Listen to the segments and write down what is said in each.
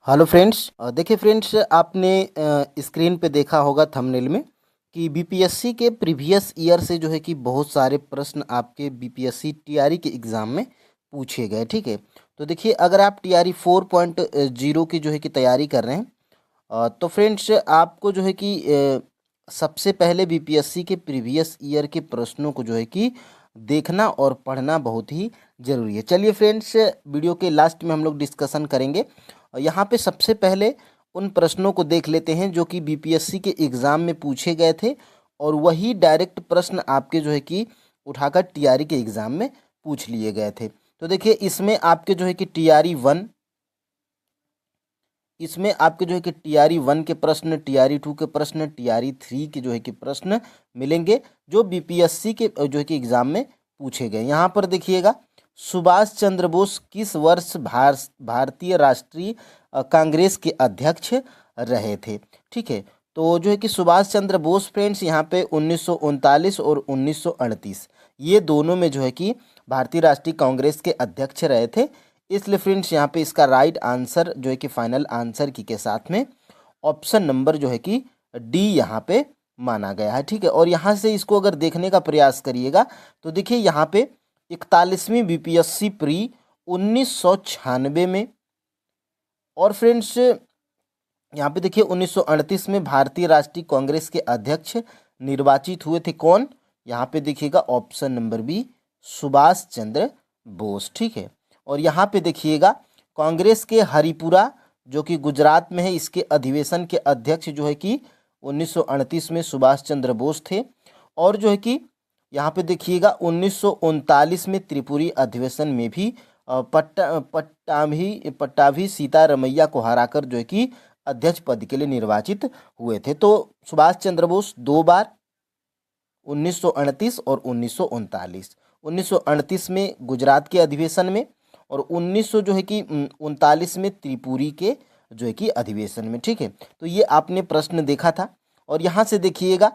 Hello friends, देखिए friends, आपने screen पे देखा होगा थंबनेल में कि बीपीएससी के प्रीवियस ईयर से जो है कि बहुत सारे प्रश्न आपके बीपीएससी टीआरई के एग्ज़ाम में पूछे गए। ठीक है, तो देखिए अगर आप टीआरई 4.0 की जो है कि तैयारी कर रहे हैं, तो फ्रेंड्स आपको जो है कि सबसे पहले बीपीएससी के प्रीवियस ईयर के प्रश्नों को जो है कि देखना और पढ़ना बहुत ही ज़रूरी है। चलिए फ्रेंड्स, वीडियो के लास्ट में हम लोग डिस्कशन करेंगे। यहाँ पे सबसे पहले उन प्रश्नों को देख लेते हैं जो कि बीपीएससी के एग्ज़ाम में पूछे गए थे, और वही डायरेक्ट प्रश्न आपके जो है कि उठाकर टीआरई के एग्ज़ाम में पूछ लिए गए थे। तो देखिए इसमें आपके जो है कि टीआरई 1, इसमें आपके जो है कि टीआरई 1 के प्रश्न, टीआरई 2 के प्रश्न, टीआरई 3 के जो है कि प्रश्न मिलेंगे जो बीपीएससी के जो है कि एग्ज़ाम में पूछे गए। यहाँ पर देखिएगा, सुभाष चंद्र बोस किस वर्ष भारतीय राष्ट्रीय कांग्रेस के अध्यक्ष रहे थे। ठीक है, तो जो है कि सुभाष चंद्र बोस फ्रेंड्स यहाँ पे 1939 और 1938, ये दोनों में जो है कि भारतीय राष्ट्रीय कांग्रेस के अध्यक्ष रहे थे। इसलिए फ्रेंड्स यहाँ पे इसका राइट आंसर जो है कि फाइनल आंसर की के साथ में ऑप्शन नंबर जो है कि डी यहाँ पे माना गया है। ठीक है, और यहाँ से इसको अगर देखने का प्रयास करिएगा तो देखिए यहाँ पे 41वीं बीपीएससी प्री 1996 में, और फ्रेंड्स यहाँ पे देखिए 1938 में भारतीय राष्ट्रीय कांग्रेस के अध्यक्ष निर्वाचित हुए थे। कौन? यहाँ पे देखिएगा option number B, Subhash Chandra Bose. ठीक है, और यहाँ पे देखिएगा कांग्रेस के हरिपुरा जो कि गुजरात में है, इसके अधिवेशन के अध्यक्ष जो है कि 1938 में सुभाष चंद्र बोस थे। और जो है कि यहाँ पे देखिएगा 1939 में त्रिपुरी अधिवेशन में भी पट्टाभी सीतारमैया को हराकर जो है कि अध्यक्ष पद के लिए निर्वाचित हुए थे। तो सुभाष चंद्र बोस 2 बार, 1938 और 1939। 1938 में गुजरात के अधिवेशन में, और 1900 जो है कि 39 में त्रिपुरी के जो है कि अधिवेशन में। ठीक है, तो ये आपने प्रश्न देखा था। और यहाँ से देखिएगा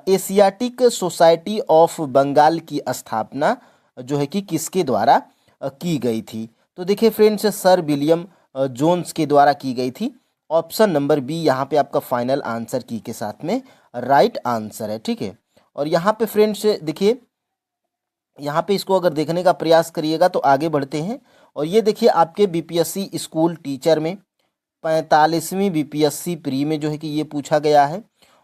एशियाटिक सोसाइटी ऑफ बंगाल की स्थापना जो है कि किसके द्वारा की गई थी। तो देखिए फ्रेंड्स, सर विलियम जोन्स के द्वारा की गई थी। ऑप्शन नंबर बी यहाँ पे आपका फाइनल आंसर की के साथ में राइट आंसर है। ठीक है, और यहाँ पे फ्रेंड्स देखिए, यहाँ पे इसको अगर देखने का प्रयास करिएगा तो आगे बढ़ते हैं। और ये देखिए आपके बीपीएससी स्कूल टीचर में 45वीं बीपीएससी प्री में जो है कि ये पूछा गया है,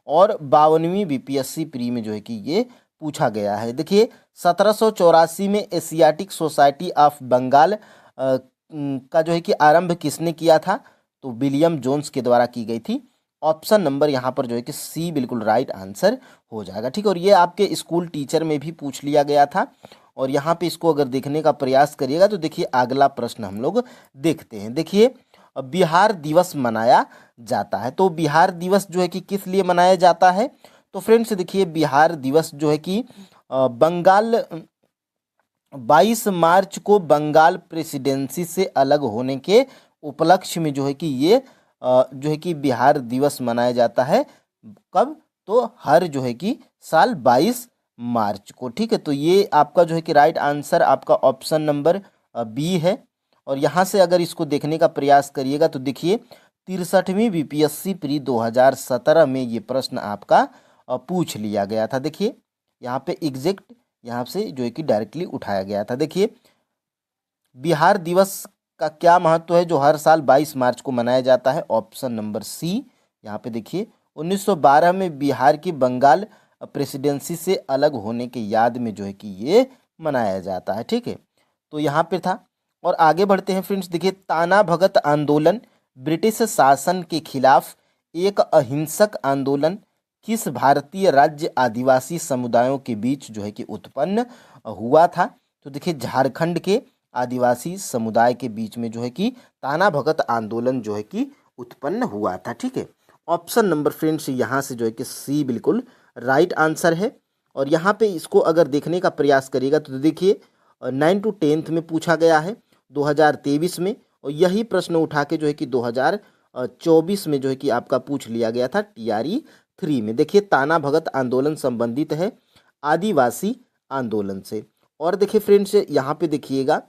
और 52वीं बीपीएससी प्री में जो है कि ये पूछा गया है। देखिए 1784 में एशियाटिक सोसाइटी ऑफ बंगाल का जो है कि आरंभ किसने किया था? तो विलियम जोन्स के द्वारा की गई थी। ऑप्शन नंबर यहाँ पर जो है कि सी बिल्कुल राइट आंसर हो जाएगा। ठीक है, और ये आपके स्कूल टीचर में भी पूछ लिया गया था। और यहाँ पे इसको अगर देखने का प्रयास करिएगा तो देखिए अगला प्रश्न हम लोग देखते हैं। देखिए बिहार दिवस मनाया जाता है, तो बिहार दिवस जो है कि किस लिए मनाया जाता है? तो फ्रेंड्स देखिए, बिहार दिवस जो है कि बंगाल 22 मार्च को बंगाल प्रेसिडेंसी से अलग होने के उपलक्ष्य में जो है कि ये जो है कि बिहार दिवस मनाया जाता है। कब? तो हर जो है कि साल 22 मार्च को। ठीक है, तो ये आपका जो है कि राइट आंसर आपका ऑप्शन नंबर बी है। और यहाँ से अगर इसको देखने का प्रयास करिएगा तो देखिए 63वीं बीपीएससी प्री 2017 में ये प्रश्न आपका पूछ लिया गया था। देखिए यहाँ पे एग्जैक्ट यहाँ से जो है कि डायरेक्टली उठाया गया था। देखिए बिहार दिवस का क्या महत्व है जो हर साल 22 मार्च को मनाया जाता है? Option number C. यहाँ पे देखिए 1912 में बिहार की बंगाल प्रेसिडेंसी से अलग होने के याद में जो है कि ये मनाया जाता है। ठीक है, तो यहाँ पे था। और आगे बढ़ते हैं फ्रेंड्स। देखिए ताना भगत आंदोलन ब्रिटिश शासन के खिलाफ एक अहिंसक आंदोलन किस भारतीय राज्य आदिवासी समुदायों के बीच जो है कि उत्पन्न हुआ था? तो देखिए झारखंड के आदिवासी समुदाय के बीच में जो है कि ताना भगत आंदोलन जो है कि उत्पन्न हुआ था। ठीक है, ऑप्शन नंबर फ्रेंड्स यहाँ से जो है कि सी बिल्कुल राइट आंसर है। और यहाँ पे इसको अगर देखने का प्रयास करिएगा तो देखिए 9 to 10 में पूछा गया है 2023 में, और यही प्रश्न उठा के जो है कि 2024 में जो है कि आपका पूछ लिया गया था टीआरई 3 में। देखिए ताना भगत आंदोलन संबंधित है आदिवासी आंदोलन से। और देखिए फ्रेंड्स यहाँ पे देखिएगा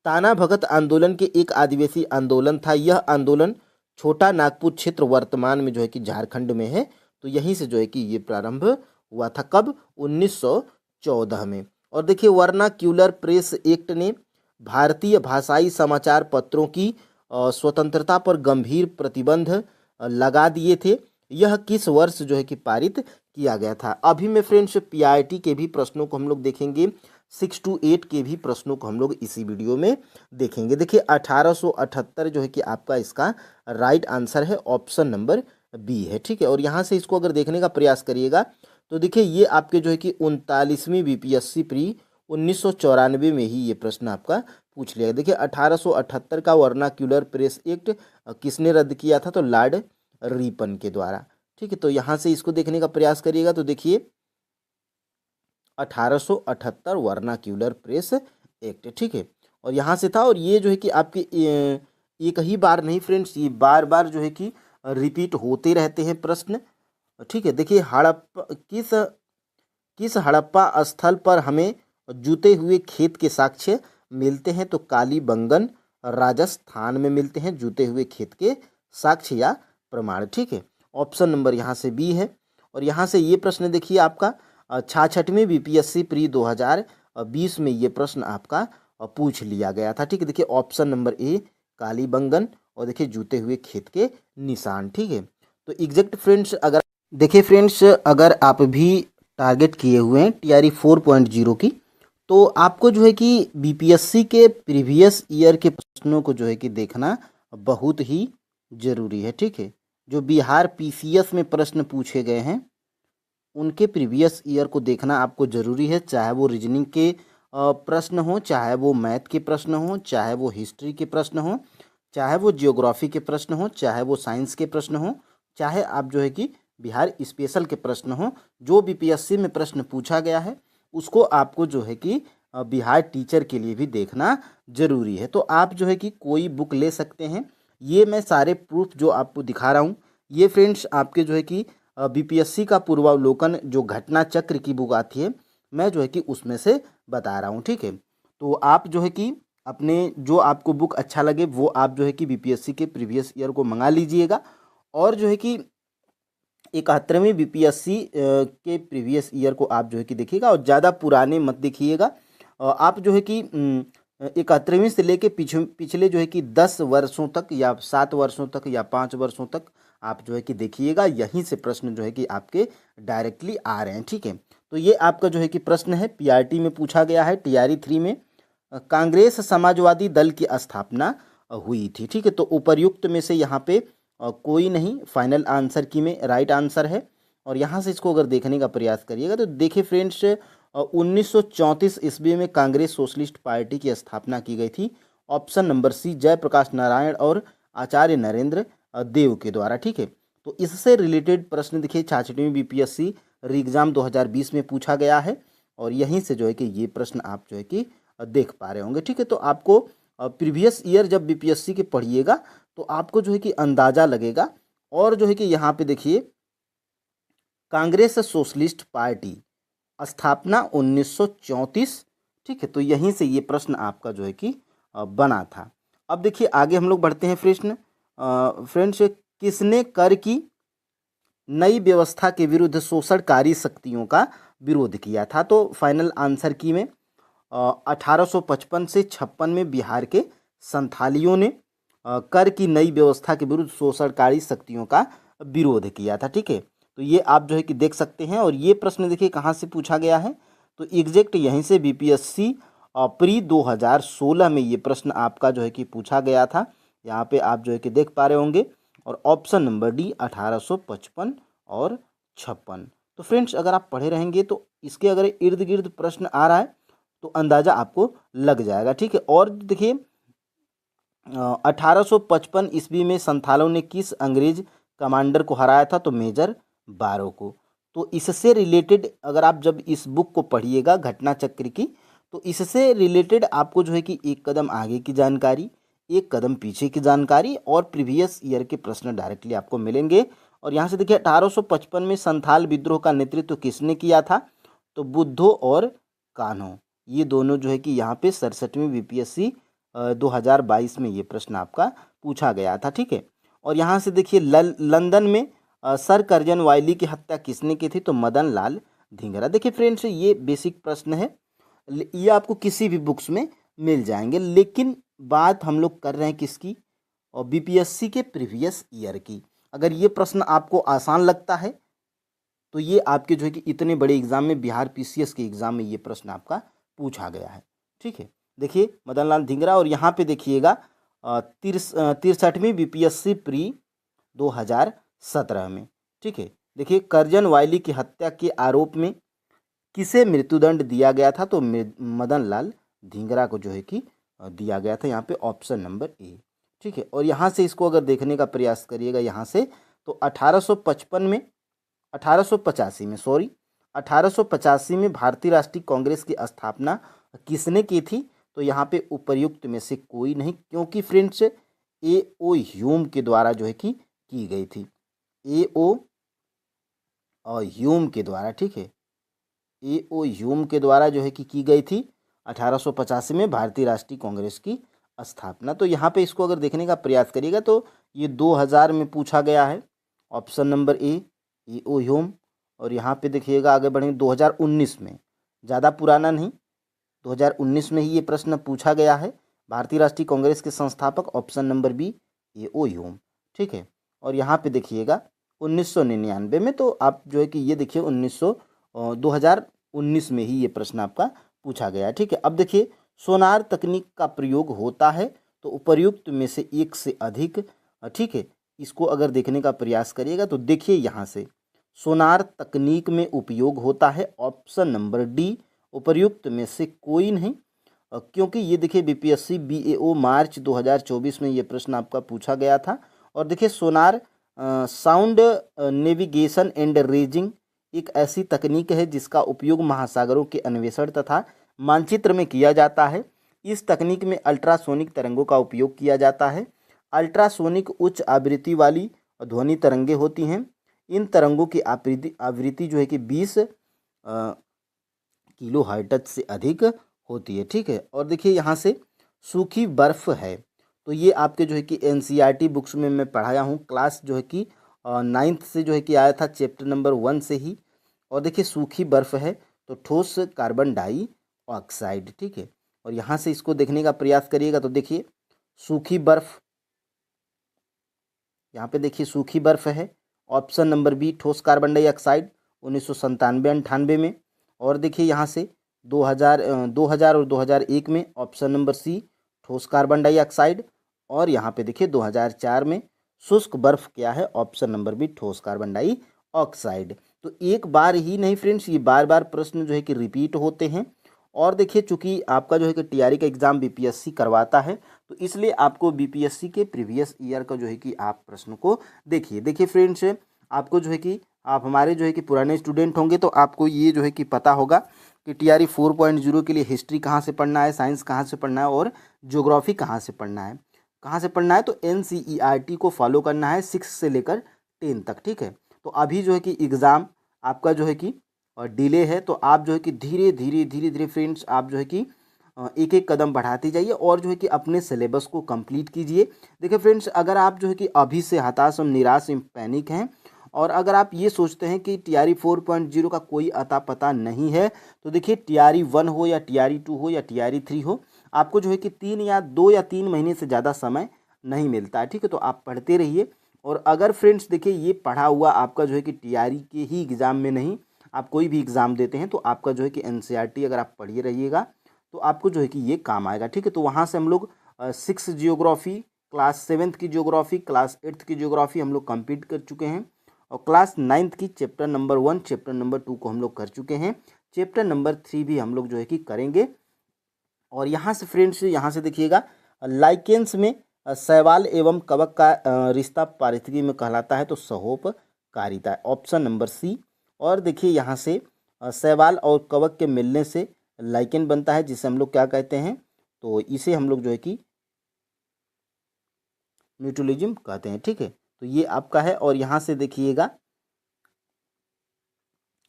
ताना भगत आंदोलन के एक आदिवासी आंदोलन था। यह आंदोलन छोटा नागपुर क्षेत्र वर्तमान में जो है कि झारखंड में है। तो यहीं से जो है कि ये प्रारंभ हुआ था। कब? 1914 में। और देखिए वर्नाक्यूलर प्रेस एक्ट ने भारतीय भाषाई समाचार पत्रों की स्वतंत्रता पर गंभीर प्रतिबंध लगा दिए थे। यह किस वर्ष जो है कि पारित किया गया था? अभी में फ्रेंड्स पीआईटी के भी प्रश्नों को हम लोग देखेंगे, 6 to 8 के भी प्रश्नों को हम लोग इसी वीडियो में देखेंगे। देखिए 1878 जो है कि आपका इसका राइट आंसर है, ऑप्शन नंबर बी है। ठीक है, और यहाँ से इसको अगर देखने का प्रयास करिएगा तो देखिए ये आपके जो है कि 39वीं बीपीएससी प्री 1994 में ही ये प्रश्न आपका पूछ लिया। देखिए 1878 का वर्नाक्यूलर प्रेस एक्ट किसने रद्द किया था? तो लॉर्ड रिपन के द्वारा। ठीक है, तो यहाँ से इसको देखने का प्रयास करिएगा तो देखिए 1878 वर्नाक्यूलर प्रेस एक्ट। ठीक है, और यहाँ से था। और ये जो है कि आपके एक ही बार नहीं फ्रेंड्स, ये बार बार जो है कि रिपीट होते रहते हैं प्रश्न। ठीक है, देखिए किस हड़प्पा स्थल पर हमें जूते हुए खेत के साक्ष्य मिलते हैं? तो कालीबंगन राजस्थान में मिलते हैं जूते हुए खेत के साक्ष्य या प्रमाण। ठीक है, ऑप्शन नंबर यहाँ से बी है। और यहाँ से ये प्रश्न देखिए आपका 66वीं बीपीएससी प्री 2020 में ये प्रश्न आपका पूछ लिया गया था। ठीक है, देखिए ऑप्शन नंबर ए कालीबंगन और देखिए जूते हुए खेत के निशान। ठीक है, तो एग्जैक्ट फ्रेंड्स अगर देखिए फ्रेंड्स अगर आप भी टारगेट किए हुए हैं टीआरई 4.0 की, तो आपको जो है कि बीपीएससी के प्रीवियस ईयर के प्रश्नों को जो है कि देखना बहुत ही ज़रूरी है। ठीक है, जो बिहार पीसीएस में प्रश्न पूछे गए हैं उनके प्रीवियस ईयर को देखना आपको ज़रूरी है, चाहे वो रीजनिंग के प्रश्न हो, चाहे वो मैथ के प्रश्न हो, चाहे वो हिस्ट्री के प्रश्न हो, चाहे वो जियोग्राफी के प्रश्न हो, चाहे वो साइंस के प्रश्न हो, चाहे आप जो है कि बिहार स्पेशल के प्रश्न हो। जो बीपीएससी में प्रश्न पूछा गया है उसको आपको जो है कि बिहार टीचर के लिए भी देखना ज़रूरी है। तो आप जो है कि कोई बुक ले सकते हैं। ये मैं सारे प्रूफ जो आपको दिखा रहा हूँ ये फ्रेंड्स आपके जो है कि बीपीएससी का पूर्वावलोकन जो घटना चक्र की बुक आती है मैं जो है कि उसमें से बता रहा हूँ। ठीक है, तो आप जो है कि अपने जो आपको बुक अच्छा लगे वो आप जो है कि बीपीएससी के प्रीवियस ईयर को मंगा लीजिएगा। और जो है कि 71वीं बीपीएससी के प्रीवियस ईयर को आप जो है कि देखिएगा और ज़्यादा पुराने मत देखिएगा। आप जो है कि 71वीं से लेके पिछले जो है कि 10 वर्षों तक या 7 वर्षों तक या 5 वर्षों तक आप जो है कि देखिएगा, यहीं से प्रश्न जो है कि आपके डायरेक्टली आ रहे हैं। ठीक है, तो ये आपका जो है कि प्रश्न है पीआरटी में पूछा गया है। टीआरई 3 में कांग्रेस समाजवादी दल की स्थापना हुई थी। ठीक है, तो उपर्युक्त में से यहाँ पे कोई नहीं, फाइनल आंसर की में राइट आंसर है। और यहाँ से इसको अगर देखने का प्रयास करिएगा तो देखिए फ्रेंड्स 1934 ईस्वी में कांग्रेस सोशलिस्ट पार्टी की स्थापना की गई थी। Option number C Jayaprakash Narayan और आचार्य नरेंद्र देव के द्वारा। ठीक है, तो इससे रिलेटेड प्रश्न देखिए 66वीं बीपीएससी एग्जाम 2020 में पूछा गया है। और यहीं से जो है कि ये प्रश्न आप जो है कि देख पा रहे होंगे। ठीक है, तो आपको प्रीवियस ईयर जब बीपीएससी के पढ़िएगा तो आपको जो है कि अंदाज़ा लगेगा। और जो है कि यहाँ पे देखिए कांग्रेस सोशलिस्ट पार्टी स्थापना 1934। ठीक है, तो यहीं से ये प्रश्न आपका जो है कि बना था। अब देखिए आगे हम लोग बढ़ते हैं फ्रेंड्स किसने कर की नई व्यवस्था के विरुद्ध शोषणकारी शक्तियों का विरोध किया था? तो फाइनल आंसर की में 1855 से 56 में बिहार के संथालियों ने कर की नई व्यवस्था के विरुद्ध शोषणकारी शक्तियों का विरोध किया था। ठीक है, तो ये आप जो है कि देख सकते हैं। और ये प्रश्न देखिए कहाँ से पूछा गया है, तो एग्जैक्ट यहीं से बीपीएससी प्री 2016 में ये प्रश्न आपका जो है कि पूछा गया था। यहाँ पे आप जो है कि देख पा रहे होंगे। और ऑप्शन नंबर डी 1855 और 56। तो फ्रेंड्स अगर आप पढ़े रहेंगे तो इसके अगर इर्द गिर्द प्रश्न आ रहा है तो अंदाज़ा आपको लग जाएगा। ठीक है, और देखिए 1855 ईस्वी में संथालों ने किस अंग्रेज कमांडर को हराया था? तो मेजर बारो को। तो इससे रिलेटेड अगर आप जब इस बुक को पढ़िएगा घटना चक्र की, तो इससे रिलेटेड आपको जो है कि एक कदम आगे की जानकारी, एक कदम पीछे की जानकारी और प्रीवियस ईयर के प्रश्न डायरेक्टली आपको मिलेंगे। और यहाँ से देखिए 1855 में संथाल विद्रोह का नेतृत्व किसने किया था? तो बुद्धो और कान्हो, ये दोनों जो है कि यहाँ पे 67वीं बीपीएससी 2022 में ये प्रश्न आपका पूछा गया था, ठीक है। और यहाँ से देखिए लंदन में सर कर्जन वायली की हत्या किसने की थी, तो मदन लाल धिंगरा। देखिए फ्रेंड्स, ये बेसिक प्रश्न है, ये आपको किसी भी बुक्स में मिल जाएंगे, लेकिन बात हम लोग कर रहे हैं किसकी, और बीपीएससी के प्रीवियस ईयर की। अगर ये प्रश्न आपको आसान लगता है तो ये आपके जो है कि इतने बड़े एग्जाम में, बिहार पीसीएस के एग्जाम में ये प्रश्न आपका पूछा गया है, ठीक है। देखिए मदन लाल धिंगरा, और यहाँ पे देखिएगा 63वीं बीपीएससी प्री 2017 में, ठीक है। देखिए कर्जन वायली की हत्या के आरोप में किसे मृत्युदंड दिया गया था, तो मदन लाल धिंगरा को जो है कि दिया गया था, यहाँ पे ऑप्शन नंबर ए, ठीक है। और यहाँ से इसको अगर देखने का प्रयास करिएगा यहाँ से, तो 1885 में भारतीय राष्ट्रीय कांग्रेस की स्थापना किसने की थी, तो यहाँ पे उपर्युक्त में से कोई नहीं, क्योंकि फ्रेंड्स ए ओ ह्यूम के द्वारा जो है कि की गई थी, ए ओ ह्यूम के द्वारा, ठीक है। ए ओ ह्यूम के द्वारा जो है कि की गई थी 1885 में भारतीय राष्ट्रीय कांग्रेस की स्थापना। तो यहाँ पे इसको अगर देखने का प्रयास करिएगा तो ये 2000 में पूछा गया है, option number A O Hume. और यहाँ पे देखिएगा आगे बढ़ेंगे 2019 में, ज़्यादा पुराना नहीं, 2019 में ही ये प्रश्न पूछा गया है, भारतीय राष्ट्रीय कांग्रेस के संस्थापक, ऑप्शन नंबर बी ए ओ ह्यूम, ठीक है। और यहाँ पे देखिएगा 1999 में, तो आप जो है कि ये देखिए 2019 में ही ये प्रश्न आपका पूछा गया है, ठीक है। अब देखिए सोनार तकनीक का प्रयोग होता है तो उपर्युक्त में से एक से अधिक, ठीक है। इसको अगर देखने का प्रयास करिएगा तो देखिए यहाँ से सोनार तकनीक में उपयोग होता है, ऑप्शन नंबर डी उपर्युक्त में से कोई नहीं, क्योंकि ये देखिए बीपीएससी बीएओ मार्च 2024 में ये प्रश्न आपका पूछा गया था। और देखिए sonar sound navigation and raising एक ऐसी तकनीक है जिसका उपयोग महासागरों के अन्वेषण तथा मानचित्र में किया जाता है। इस तकनीक में अल्ट्रासोनिक तरंगों का उपयोग किया जाता है। अल्ट्रासोनिक उच्च आवृत्ति वाली ध्वनि तरंगें होती हैं। इन तरंगों की आवृत्ति जो है कि 20 किलो हर्ट्ज से अधिक होती है, ठीक है। और देखिए यहाँ से सूखी बर्फ है, तो ये आपके जो है कि एनसीईआरटी बुक्स में मैं पढ़ाया हूँ, क्लास जो है कि 9th से जो है कि आया था, चैप्टर नंबर 1 से ही। और देखिए सूखी बर्फ है तो ठोस कार्बन डाइऑक्साइड, ठीक है। और यहाँ से इसको देखने का प्रयास करिएगा तो देखिए सूखी बर्फ, यहाँ पे देखिए सूखी बर्फ है, ऑप्शन नंबर बी ठोस कार्बन डाइऑक्साइड 1997-98 में। और देखिए यहाँ से 2000 और 2001 में, ऑप्शन नंबर सी ठोस कार्बन डाइऑक्साइड। और यहाँ पे देखिए 2004 में शुष्क बर्फ क्या है, ऑप्शन नंबर बी ठोस कार्बन डाइऑक्साइड। तो एक बार ही नहीं फ्रेंड्स, ये बार बार प्रश्न जो है कि रिपीट होते हैं। और देखिए चूंकि आपका जो है कि टीआरई का एग्जाम बीपीएससी करवाता है, तो इसलिए आपको बीपीएससी के प्रीवियस ईयर का जो है कि आप प्रश्न को देखिए फ्रेंड्स, आपको जो है कि आप हमारे जो है कि पुराने स्टूडेंट होंगे तो आपको ये जो है कि पता होगा कि टीआरई 4.0 के लिए हिस्ट्री कहाँ से पढ़ना है, साइंस कहाँ से पढ़ना है और ज्योग्राफी कहाँ से पढ़ना है। तो एनसीईआरटी को फॉलो करना है 6 से लेकर 10 तक, ठीक है। तो अभी जो है कि एग्ज़ाम आपका जो है कि डिले है, तो आप जो है कि धीरे धीरे फ्रेंड्स आप जो है कि एक एक कदम बढ़ाते जाइए और जो है कि अपने सिलेबस को कंप्लीट कीजिए। देखिए फ्रेंड्स, अगर आप जो है कि अभी से हताश और निराश पैनिक हैं और अगर आप ये सोचते हैं कि टीआरई 4.0 का कोई अता पता नहीं है, तो देखिए टीआरई 1 हो या टीआरई 2 हो या टीआरई 3 हो, आपको जो है कि 2 या 3 महीने से ज़्यादा समय नहीं मिलता है, ठीक है। तो आप पढ़ते रहिए। और अगर फ्रेंड्स देखिए ये पढ़ा हुआ आपका जो है कि टीआरई के ही एग्ज़ाम में नहीं, आप कोई भी एग्ज़ाम देते हैं तो आपका जो है कि एनसीईआरटी अगर आप पढ़िए रहिएगा तो आपको जो है कि ये काम आएगा, ठीक है। तो वहाँ से हम लोग 6 जियोग्राफी, क्लास 7th की जियोग्राफी, क्लास 8th की जियोग्राफी हम लोग कंप्लीट कर चुके हैं और क्लास 9th की चैप्टर नंबर 1, चैप्टर नंबर 2 को हम लोग कर चुके हैं। चैप्टर नंबर 3 भी हम लोग जो है कि करेंगे। और यहाँ से फ्रेंड्स, यहाँ से देखिएगा लाइकेंस में शैवाल एवं कवक का रिश्ता पारिस्थितिकी में कहलाता है तो सहोपकारिता है, ऑप्शन नंबर सी। और देखिए यहाँ से शैवाल और कवक के मिलने से लाइकेन बनता है, जिसे हम लोग क्या कहते हैं, तो इसे हम लोग जो है कि म्यूचुअलिज्म कहते हैं, ठीक है। तो ये आपका है। और यहाँ से देखिएगा,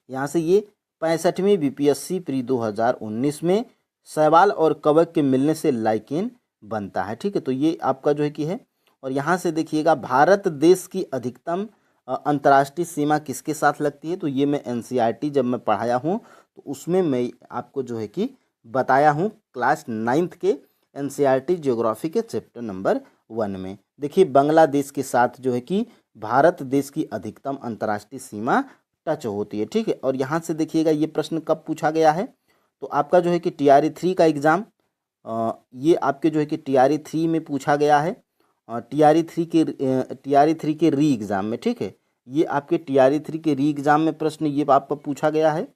यहाँ से ये 65वीं बीपीएससी प्री 2019 में शैवाल और कवक के मिलने से लाइकेन बनता है, ठीक है। तो ये आपका जो है कि है। और यहाँ से देखिएगा भारत देश की अधिकतम अंतर्राष्ट्रीय सीमा किसके साथ लगती है, तो ये मैं एनसीईआरटी जब मैं पढ़ाया हूँ तो उसमें मैं आपको जो है कि बताया हूँ क्लास 9th के एनसीईआरटी ज्योग्राफी के चैप्टर नंबर 1 में। देखिए बांग्लादेश के साथ जो है कि भारत देश की अधिकतम अंतर्राष्ट्रीय सीमा टच होती है, ठीक है। और यहाँ से देखिएगा ये प्रश्न कब पूछा गया है, तो आपका जो है कि TRE 3 का एग्ज़ाम ये आपके जो है कि TRE 3 में पूछा गया है। TRE 3 के री एग्ज़ाम में, ठीक है। ये आपके TRE 3 के री एग्ज़ाम में प्रश्न ये आपका पूछा गया है।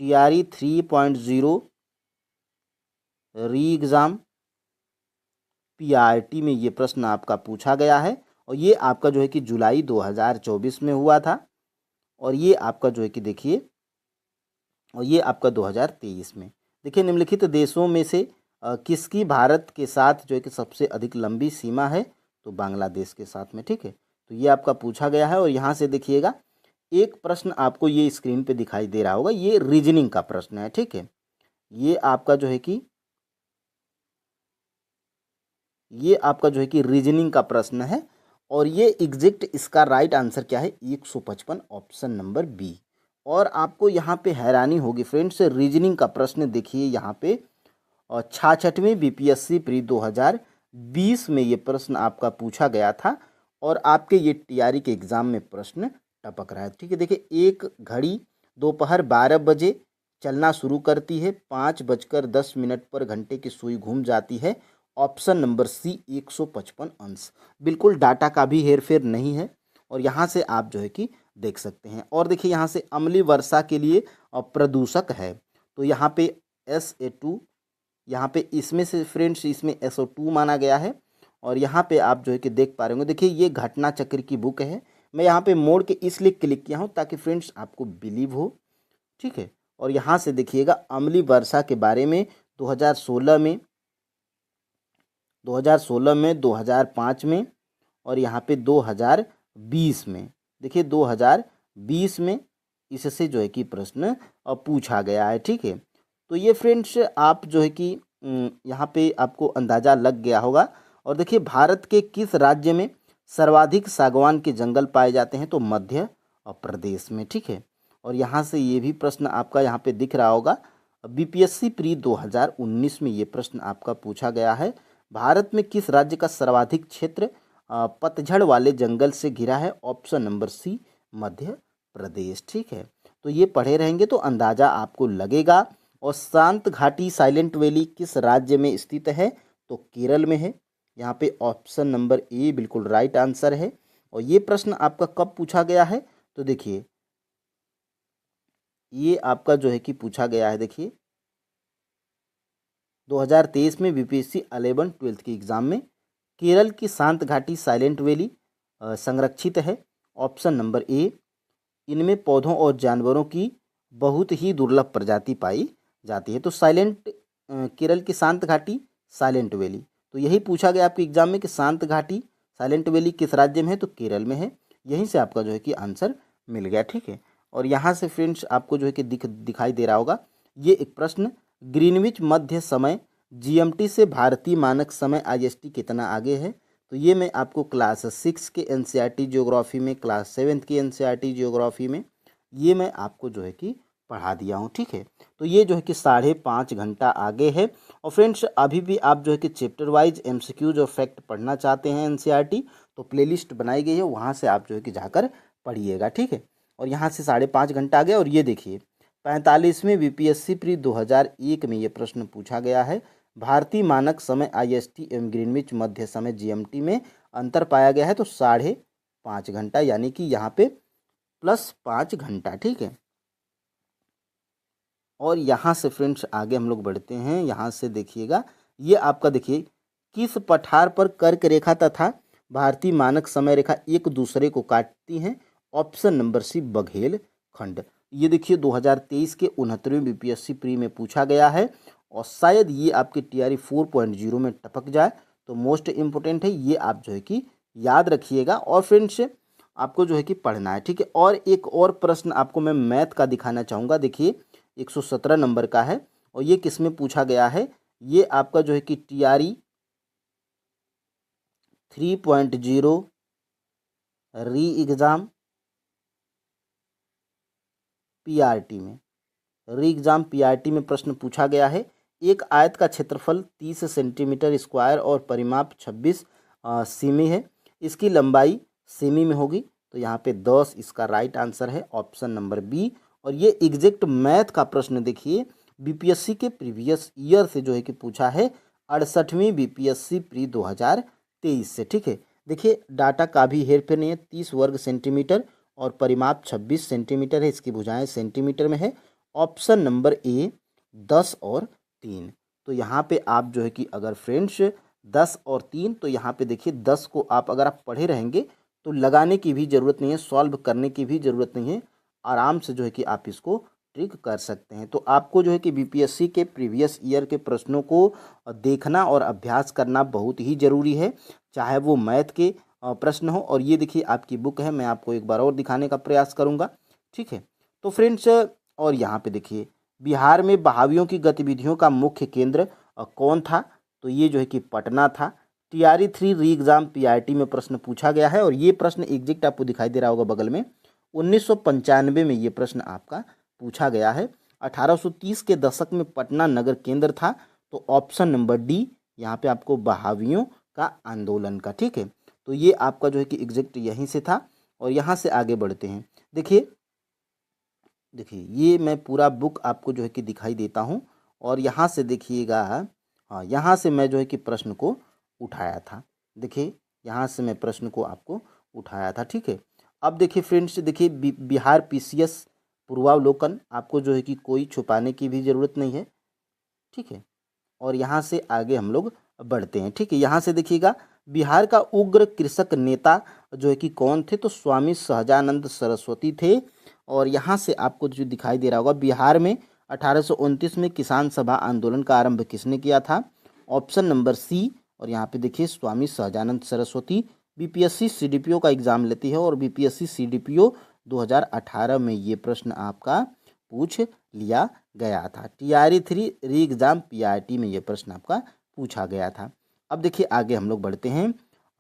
TRE 3.0 री एग्ज़ाम PRT में ये प्रश्न आपका पूछा गया है और ये आपका जो है कि जुलाई 2024 में हुआ था और ये आपका जो है कि देखिए और ये आपका 2023 में। देखिए निम्नलिखित देशों में से किसकी भारत के साथ जो है कि सबसे अधिक लंबी सीमा है, तो बांग्लादेश के साथ में, ठीक है। तो ये आपका पूछा गया है और यहाँ से देखिएगा एक प्रश्न आपको ये स्क्रीन पे दिखाई दे रहा होगा, ये रीजनिंग का प्रश्न है, ठीक है। ये आपका जो है कि रीजनिंग का प्रश्न है और ये एग्जैक्ट इसका राइट आंसर क्या है 155 ऑप्शन नंबर बी। और आपको यहाँ पे हैरानी होगी फ्रेंड्स, रीजनिंग का प्रश्न देखिए यहाँ पे और 66वें BPSC प्री 2020 में ये प्रश्न आपका पूछा गया था और आपके ये TRE के एग्ज़ाम में प्रश्न टपक रहा है, ठीक है। देखिए एक घड़ी दोपहर 12 बजे चलना शुरू करती है, 5:10 पर घंटे की सुई घूम जाती है। ऑप्शन नंबर सी 155 अंश। बिल्कुल डाटा का भी हेरफेर नहीं है और यहाँ से आप जो है कि देख सकते हैं। और देखिए यहाँ से अम्लीय वर्षा के लिए प्रदूषक है, तो यहाँ पे SA2, यहाँ पे इसमें से फ्रेंड्स इसमें SO2 माना गया है। और यहाँ पे आप जो है कि देख पा रहे होंगे, देखिए ये घटना चक्र की बुक है। मैं यहाँ पे मोड़ के इसलिए क्लिक किया हूँ ताकि फ्रेंड्स आपको बिलीव हो, ठीक है। और यहाँ से देखिएगा अम्लीय वर्षा के बारे में 2016 में, 2005 में और यहाँ पे 2020 में। देखिए 2020 में इससे जो है कि प्रश्न पूछा गया है, ठीक है। तो ये फ्रेंड्स आप जो है कि यहाँ पे आपको अंदाज़ा लग गया होगा। और देखिए भारत के किस राज्य में सर्वाधिक सागवान के जंगल पाए जाते हैं, तो मध्य प्रदेश में, ठीक है। और यहाँ से ये भी प्रश्न आपका यहाँ पे दिख रहा होगा, BPSC प्री 2019 में ये प्रश्न आपका पूछा गया है। भारत में किस राज्य का सर्वाधिक क्षेत्र पतझड़ वाले जंगल से घिरा है, ऑप्शन नंबर सी मध्य प्रदेश, ठीक है। तो ये पढ़े रहेंगे तो अंदाज़ा आपको लगेगा। और शांत घाटी साइलेंट वैली किस राज्य में स्थित है, तो केरल में है। यहाँ पे ऑप्शन नंबर ए बिल्कुल राइट आंसर है। और ये प्रश्न आपका कब पूछा गया है, तो देखिए ये आपका जो है कि पूछा गया है, देखिए 2023 में BPSC 11-12 के एग्ज़ाम में। केरल की शांत घाटी साइलेंट वैली संरक्षित है, ऑप्शन नंबर ए। इनमें पौधों और जानवरों की बहुत ही दुर्लभ प्रजाति पाई जाती है। तो केरल की शांत घाटी साइलेंट वैली, तो यही पूछा गया आपके एग्जाम में कि शांत घाटी साइलेंट वैली किस राज्य में है, तो केरल में है। यहीं से आपका जो है कि आंसर मिल गया, ठीक है। और यहाँ से फ्रेंड्स आपको जो है कि दिखाई दे रहा होगा ये एक प्रश्न, ग्रीनविच मध्य समय GMT से भारतीय मानक समय IST कितना आगे है, तो ये मैं आपको क्लास 6 के NCERT ज्योग्राफी में, क्लास 7 की NCERT ज्योग्राफी में ये मैं आपको जो है कि पढ़ा दिया हूँ, ठीक है। तो ये जो है कि 5.5 घंटा आगे है। और फ्रेंड्स अभी भी आप जो है कि चैप्टर वाइज MCQs और फैक्ट पढ़ना चाहते हैं NCERT, तो प्लेलिस्ट बनाई गई है, वहाँ से आप जो है कि जाकर पढ़िएगा, ठीक है। और यहाँ से 5.5 घंटा आ गया। और ये देखिए 45वें BPSC प्री 2001 में ये प्रश्न पूछा गया है, भारतीय मानक समय IST एवं ग्रीनविच मध्य समय GMT में अंतर पाया गया है, तो 5.5 घंटा, यानी कि यहाँ पे +5 घंटा, ठीक है। और यहाँ से फ्रेंड्स आगे हम लोग बढ़ते हैं। यहाँ से देखिएगा ये आपका देखिए किस पठार पर कर्क रेखा तथा भारतीय मानक समय रेखा एक दूसरे को काटती हैं, ऑप्शन नंबर सी बघेल खंड। ये देखिए 2023 के 69वें BPSC प्री में पूछा गया है और शायद ये आपके TRE 4.0 में टपक जाए, तो मोस्ट इम्पोर्टेंट है, ये आप जो है कि याद रखिएगा। और फ्रेंड्स आपको जो है कि पढ़ना है, ठीक है। और एक और प्रश्न आपको मैं मैथ का दिखाना चाहूँगा, देखिए 117 नंबर का है और ये किस में पूछा गया है, ये आपका जो है कि TRE 3.0 री एग्ज़ाम PRT में, री एग्ज़ाम PRT में प्रश्न पूछा गया है। एक आयत का क्षेत्रफल 30 सेंटीमीटर स्क्वायर और परिमाप 26 सेमी है। इसकी लंबाई सेमी में होगी, तो यहाँ पे 10 इसका राइट आंसर है, ऑप्शन नंबर बी। और ये एग्जैक्ट मैथ का प्रश्न देखिए, BPSC के प्रीवियस ईयर से जो है कि पूछा है, 68वीं BPSC प्री 2023 से। ठीक है, देखिए डाटा का भी हेरफेर नहीं है। 30 वर्ग सेंटीमीटर और परिमाप 26 सेंटीमीटर है, इसकी भुजाएं सेंटीमीटर में है। ऑप्शन नंबर ए 10 और 3। तो यहाँ पे आप जो है कि अगर फ्रेंड्स 10 और 3, तो यहाँ पे देखिए 10 को आप अगर आप पढ़े रहेंगे तो लगाने की भी ज़रूरत नहीं है, सॉल्व करने की भी ज़रूरत नहीं है, आराम से जो है कि आप इसको ट्रिक कर सकते हैं। तो आपको जो है कि BPSC के प्रीवियस ईयर के प्रश्नों को देखना और अभ्यास करना बहुत ही ज़रूरी है, चाहे वो मैथ के प्रश्न हो। और ये देखिए आपकी बुक है, मैं आपको एक बार और दिखाने का प्रयास करूँगा। ठीक है, तो फ्रेंड्स और यहाँ पे देखिए, बिहार में बहावियों की गतिविधियों का मुख्य केंद्र कौन था? तो ये जो है कि पटना था। TRE 3 री एग्ज़ाम PRT में प्रश्न पूछा गया है, और ये प्रश्न एग्जैक्ट आपको दिखाई दे रहा होगा बगल में, 1995 में ये प्रश्न आपका पूछा गया है। 1830 के दशक में पटना नगर केंद्र था, तो ऑप्शन नंबर डी यहाँ पे आपको बहावियों का आंदोलन का। ठीक है, तो ये आपका जो है कि एग्जैक्ट यहीं से था। और यहाँ से आगे बढ़ते हैं। देखिए ये मैं पूरा बुक आपको जो है कि दिखाई देता हूँ, और यहाँ से देखिएगा, हाँ यहाँ से मैं जो है कि प्रश्न को उठाया था। देखिए यहाँ से मैं प्रश्न को आपको उठाया था। ठीक है, अब देखिए फ्रेंड्स, देखिए बिहार PCS पूर्वावलोकन, आपको जो है कि कोई छुपाने की भी ज़रूरत नहीं है। ठीक है, और यहाँ से आगे हम लोग बढ़ते हैं। ठीक है, यहाँ से देखिएगा, बिहार का उग्र कृषक नेता जो है कि कौन थे? तो स्वामी सहजानंद सरस्वती थे। और यहाँ से आपको जो दिखाई दे रहा होगा, बिहार में 1829 में किसान सभा आंदोलन का आरंभ किसने किया था? Option number C. और यहाँ पे देखिए स्वामी सहजानंद सरस्वती। BPSC CDPO का एग्जाम लेती है, और BPSC CDPO 2018 में ये प्रश्न आपका पूछ लिया गया था। TRE 3 री एग्ज़ाम PRT में ये प्रश्न आपका पूछा गया था। अब देखिए आगे हम लोग बढ़ते हैं।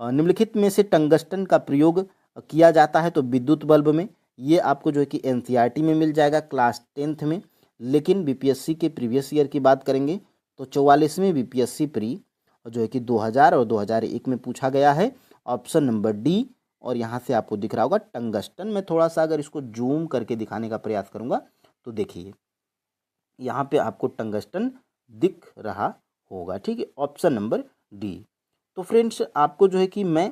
निम्नलिखित में से टंगस्टन का प्रयोग किया जाता है तो विद्युत बल्ब में, ये आपको जो है कि NCERT में मिल जाएगा क्लास 10th में। लेकिन BPSC के प्रीवियस ईयर की बात करेंगे तो 44वें BPSC प्री जो है कि 2000 और 2001 में पूछा गया है, ऑप्शन नंबर डी। और यहाँ से आपको दिख रहा होगा टंगस्टन। मैं थोड़ा सा अगर इसको जूम करके दिखाने का प्रयास करूँगा तो देखिए यहाँ पे आपको टंगस्टन दिख रहा होगा। ठीक है, ऑप्शन नंबर डी। तो फ्रेंड्स आपको जो है कि मैं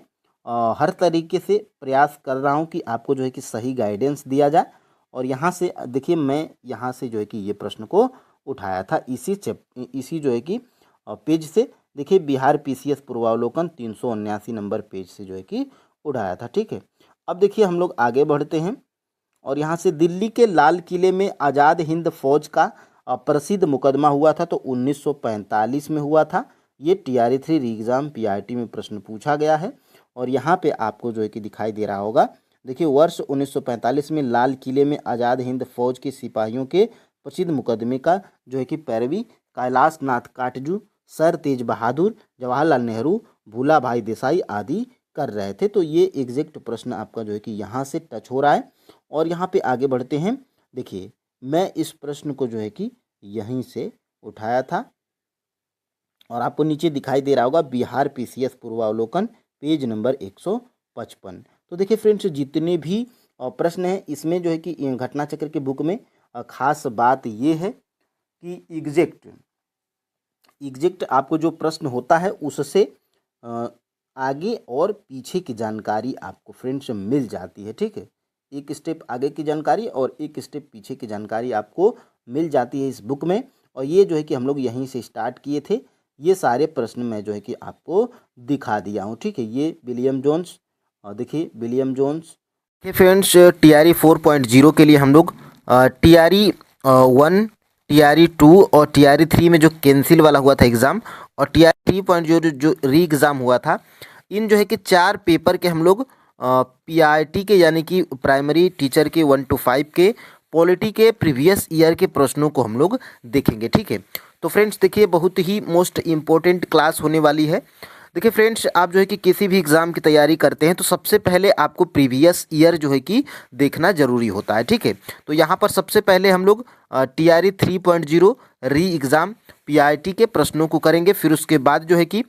हर तरीके से प्रयास कर रहा हूँ कि आपको जो है कि सही गाइडेंस दिया जाए। और यहाँ से देखिए, मैं यहाँ से जो है कि ये प्रश्न को उठाया था इसी जो है कि पेज से। देखिए बिहार PCS पूर्वावलोकन 379 नंबर पेज से जो है कि उठाया था। ठीक है, अब देखिए हम लोग आगे बढ़ते हैं, और यहाँ से दिल्ली के लाल किले में आज़ाद हिंद फौज का प्रसिद्ध मुकदमा हुआ था, तो 1945 में हुआ था। ये TRE 3 री एग्ज़ाम PRT में प्रश्न पूछा गया है। और यहाँ पे आपको जो है कि दिखाई दे रहा होगा, देखिए वर्ष 1945 में लाल किले में आज़ाद हिंद फौज के सिपाहियों के प्रसिद्ध मुकदमे का जो है कि पैरवी कैलाश नाथ काटजू, सर तेज बहादुर, जवाहरलाल नेहरू, भूला भाई देसाई आदि कर रहे थे। तो ये एग्जैक्ट प्रश्न आपका जो है कि यहाँ से टच हो रहा है। और यहाँ पे आगे बढ़ते हैं। देखिए मैं इस प्रश्न को जो है कि यहीं से उठाया था, और आपको नीचे दिखाई दे रहा होगा बिहार PCS पूर्वावलोकन पेज नंबर 155। तो देखिए फ्रेंड्स, जितने भी प्रश्न हैं इसमें जो है कि घटना चक्र के बुक में खास बात ये है कि एग्जैक्ट आपको जो प्रश्न होता है उससे आगे और पीछे की जानकारी आपको फ्रेंड्स मिल जाती है। ठीक है, एक स्टेप आगे की जानकारी और एक स्टेप पीछे की जानकारी आपको मिल जाती है इस बुक में। और ये जो है कि हम लोग यहीं से स्टार्ट किए थे, ये सारे प्रश्न मैं जो है कि आपको दिखा दिया हूँ। ठीक है, ये विलियम जोन्स, देखिए विलियम जोन्स। देखिए फ्रेंड्स, TRE 4.0 के लिए हम लोग TRE 1, TRE 2 और TRE 3 में जो कैंसिल वाला हुआ था एग्ज़ाम, और TRE 3.0 जो री एग्ज़ाम हुआ था, इन जो है कि 4 पेपर के हम लोग PRT के यानी कि प्राइमरी टीचर के 1 to 5 के पॉलिटी के प्रीवियस ईयर के प्रश्नों को हम लोग देखेंगे। ठीक है, तो फ्रेंड्स देखिए बहुत ही मोस्ट इम्पोर्टेंट क्लास होने वाली है। देखिए फ्रेंड्स, आप जो है कि किसी भी एग्ज़ाम की तैयारी करते हैं तो सबसे पहले आपको प्रीवियस ईयर जो है कि देखना ज़रूरी होता है, ठीक है। तो यहाँ पर सबसे पहले हम लोग TRE 3.0 री एग्ज़ाम PIT के प्रश्नों को करेंगे। फिर उसके बाद जो है कि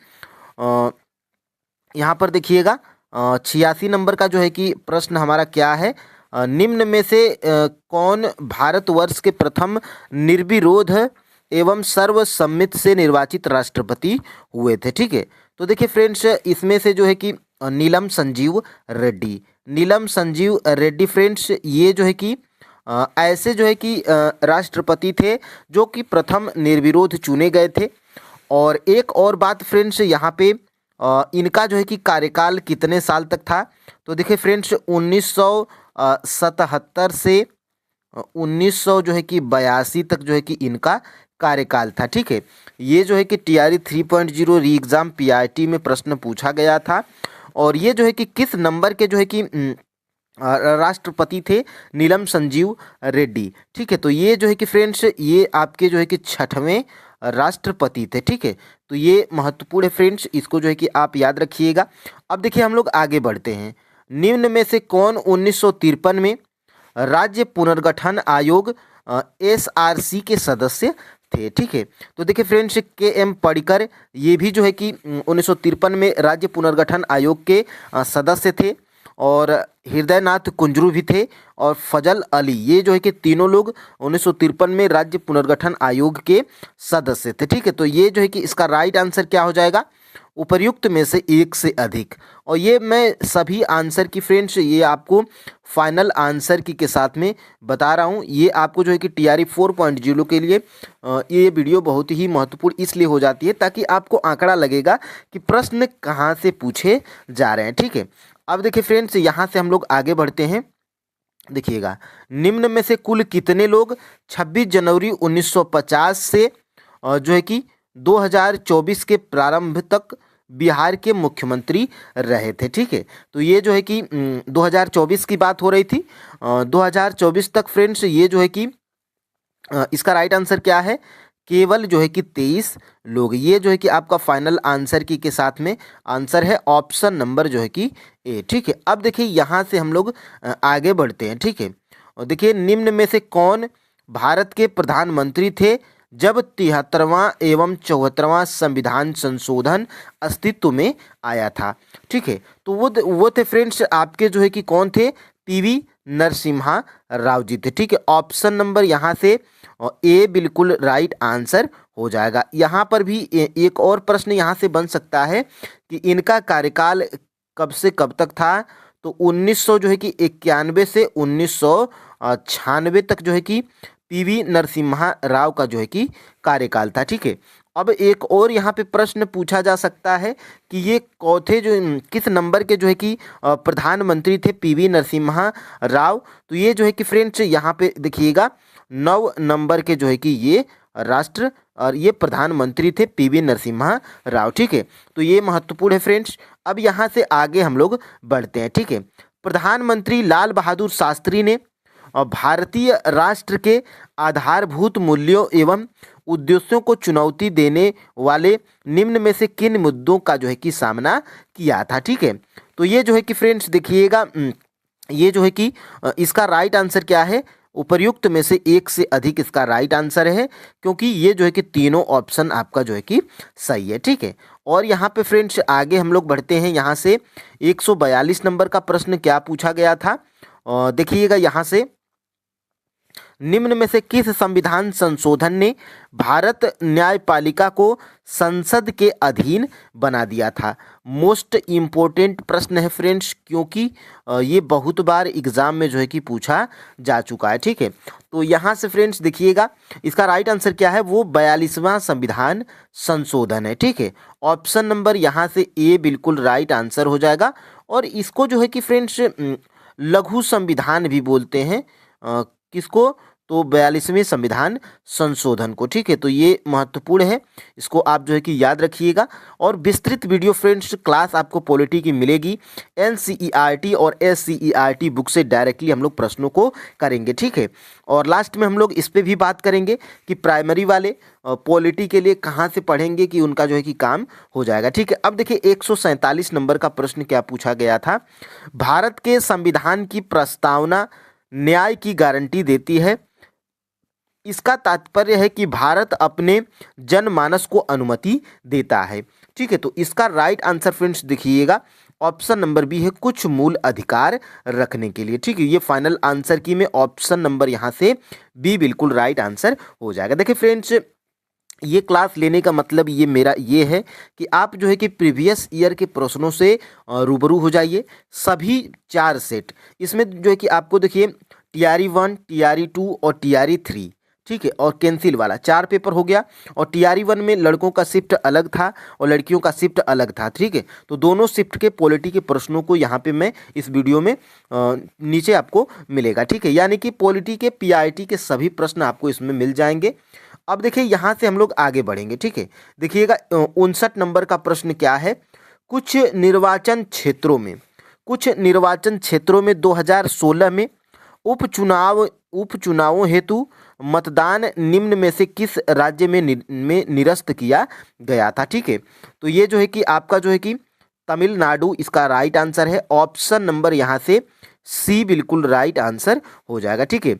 यहाँ पर देखिएगा 86 नंबर का जो है कि प्रश्न हमारा क्या है, निम्न में से कौन भारतवर्ष के प्रथम निर्विरोध एवं सर्वसम्मति से निर्वाचित राष्ट्रपति हुए थे, ठीक है। तो देखिए फ्रेंड्स, इसमें से जो है कि नीलम संजीव रेड्डी, नीलम संजीव रेड्डी फ्रेंड्स, ये जो है कि ऐसे जो है कि राष्ट्रपति थे जो कि प्रथम निर्विरोध चुने गए थे। और एक और बात फ्रेंड्स, यहाँ पे इनका जो है कि कार्यकाल कितने साल तक था, तो देखिए फ्रेंड्स 1977 से 1900 जो है कि 82 तक जो है कि इनका कार्यकाल था, ठीक है। ये जो है कि TRE 3.0 री एग्ज़ाम PIT में प्रश्न पूछा गया था। और ये जो है कि किस नंबर के जो है कि राष्ट्रपति थे, नीलम संजीव रेड्डी, ठीक है। तो ये जो है कि फ्रेंड्स, ये आपके जो है कि 6वें राष्ट्रपति थे, ठीक है। तो ये महत्वपूर्ण है फ्रेंड्स, इसको जो है कि आप याद रखिएगा। अब देखिए हम लोग आगे बढ़ते हैं। निम्न में से कौन 1953 में राज्य पुनर्गठन आयोग SRC के सदस्य थे, ठीक है। तो देखिए फ्रेंड्स, KM पडिक्कर, ये भी जो है कि 1953 में राज्य पुनर्गठन आयोग के सदस्य थे। और हृदयनाथ कुंजरू भी थे और फजल अली, ये जो है कि तीनों लोग 1953 में राज्य पुनर्गठन आयोग के सदस्य थे, ठीक है। तो ये जो है कि इसका राइट आंसर क्या हो जाएगा, उपर्युक्त में से एक से अधिक। और ये मैं सभी आंसर की फ्रेंड्स, ये आपको फाइनल आंसर की के साथ में बता रहा हूँ। ये आपको जो है कि TRE 4.0 के लिए ये वीडियो बहुत ही महत्वपूर्ण इसलिए हो जाती है ताकि आपको आंकड़ा लगेगा कि प्रश्न कहाँ से पूछे जा रहे हैं, ठीक है। अब देखिए फ्रेंड्स, यहाँ से हम लोग आगे बढ़ते हैं। देखिएगा, निम्न में से कुल कितने लोग 26 जनवरी 1950 से जो है कि 2024 के प्रारंभ तक बिहार के मुख्यमंत्री रहे थे, ठीक है। तो ये जो है कि 2024 की बात हो रही थी, 2024 तक फ्रेंड्स, ये जो है कि इसका राइट आंसर क्या है, केवल जो है कि 23 लोग। ये जो है कि आपका फाइनल आंसर की के साथ में आंसर है ऑप्शन नंबर जो है कि A, ठीक है। अब देखिए यहाँ से हम लोग आगे बढ़ते हैं, ठीक है। और देखिए, निम्न में से कौन भारत के प्रधानमंत्री थे जब 73वां एवं 74वां संविधान संशोधन अस्तित्व में आया था, ठीक है। तो वो थे फ्रेंड्स आपके जो है कि कौन थे, PV नरसिम्हा राव जी थे, ठीक है। ऑप्शन नंबर यहाँ से A बिल्कुल राइट आंसर हो जाएगा। यहाँ पर भी एक और प्रश्न यहाँ से बन सकता है कि इनका कार्यकाल कब से कब तक था, तो 1900 जो है कि 91 से 1996 तक जो है कि PV नरसिम्हा राव का जो है कि कार्यकाल था, ठीक है। अब एक और यहाँ पे प्रश्न पूछा जा सकता है कि ये चौथे जो किस नंबर के जो है कि प्रधानमंत्री थे PV नरसिम्हा राव। तो ये जो है कि फ्रेंड्स यहाँ पे देखिएगा 9 नंबर के जो है कि ये राष्ट्र और ये प्रधानमंत्री थे PV नरसिम्हा राव, ठीक है। तो ये महत्वपूर्ण है फ्रेंड्स। अब यहाँ से आगे हम लोग बढ़ते हैं, ठीक है। प्रधानमंत्री लाल बहादुर शास्त्री ने भारतीय राष्ट्र के आधारभूत मूल्यों एवं उद्देश्यों को चुनौती देने वाले निम्न में से किन मुद्दों का जो है कि सामना किया था, ठीक है। तो ये जो है कि फ्रेंड्स देखिएगा, ये जो है कि इसका राइट आंसर क्या है, उपर्युक्त में से एक से अधिक इसका राइट आंसर है, क्योंकि ये जो है कि तीनों ऑप्शन आपका जो है कि सही है, ठीक है। और यहाँ पे फ्रेंड्स आगे हम लोग बढ़ते हैं। यहाँ से 142 नंबर का प्रश्न क्या पूछा गया था, देखिएगा यहाँ से, निम्न में से किस संविधान संशोधन ने भारत न्यायपालिका को संसद के अधीन बना दिया था। मोस्ट इम्पोर्टेंट प्रश्न है फ्रेंड्स, क्योंकि ये बहुत बार एग्जाम में जो है कि पूछा जा चुका है, ठीक है। तो यहाँ से फ्रेंड्स देखिएगा, इसका राइट आंसर क्या है, वो 42वां संविधान संशोधन है, ठीक है। ऑप्शन नंबर यहाँ से A बिल्कुल राइट आंसर हो जाएगा। और इसको जो है कि फ्रेंड्स लघु संविधान भी बोलते हैं, किसको, तो 42वें संविधान संशोधन को, ठीक है। तो ये महत्वपूर्ण है, इसको आप जो है कि याद रखिएगा। और विस्तृत वीडियो फ्रेंड्स क्लास आपको पॉलिटी की मिलेगी, एनसीईआरटी और एससीईआरटी बुक से डायरेक्टली हम लोग प्रश्नों को करेंगे, ठीक है। और लास्ट में हम लोग इस पे भी बात करेंगे कि प्राइमरी वाले पॉलिटी के लिए कहाँ से पढ़ेंगे कि उनका जो है कि काम हो जाएगा, ठीक है। अब देखिए 147 नंबर का प्रश्न क्या पूछा गया था। भारत के संविधान की प्रस्तावना न्याय की गारंटी देती है। इसका तात्पर्य है कि भारत अपने जनमानस को अनुमति देता है, ठीक है। तो इसका राइट आंसर फ्रेंड्स देखिएगा, ऑप्शन नंबर बी है, कुछ मूल अधिकार रखने के लिए, ठीक है। ये फाइनल आंसर की में ऑप्शन नंबर यहाँ से बी बिल्कुल राइट आंसर हो जाएगा। देखिए फ्रेंड्स, ये क्लास लेने का मतलब ये मेरा ये है कि आप जो है कि प्रीवियस ईयर के प्रश्नों से रूबरू हो जाइए, सभी 4 सेट। इसमें जो है कि आपको देखिए TRE 1, TRE 2 और TRE 3, ठीक है, और कैंसिल वाला 4 पेपर हो गया। और TRE 1 में लड़कों का शिफ्ट अलग था और लड़कियों का शिफ्ट अलग था, ठीक है। तो दोनों शिफ्ट के पॉलिटी के प्रश्नों को यहाँ पे मैं इस वीडियो में नीचे आपको मिलेगा, ठीक है। यानी कि पॉलिटी के PRT के सभी प्रश्न आपको इसमें मिल जाएंगे। अब देखिए यहाँ से हम लोग आगे बढ़ेंगे, ठीक है। देखिएगा 59 नंबर का प्रश्न क्या है। कुछ निर्वाचन क्षेत्रों में 2016 में उपचुनावों हेतु मतदान निम्न में से किस राज्य में निरस्त किया गया था, ठीक है। तो ये जो है कि आपका जो है कि तमिलनाडु इसका राइट आंसर है। ऑप्शन नंबर यहाँ से सी बिल्कुल राइट आंसर हो जाएगा, ठीक है।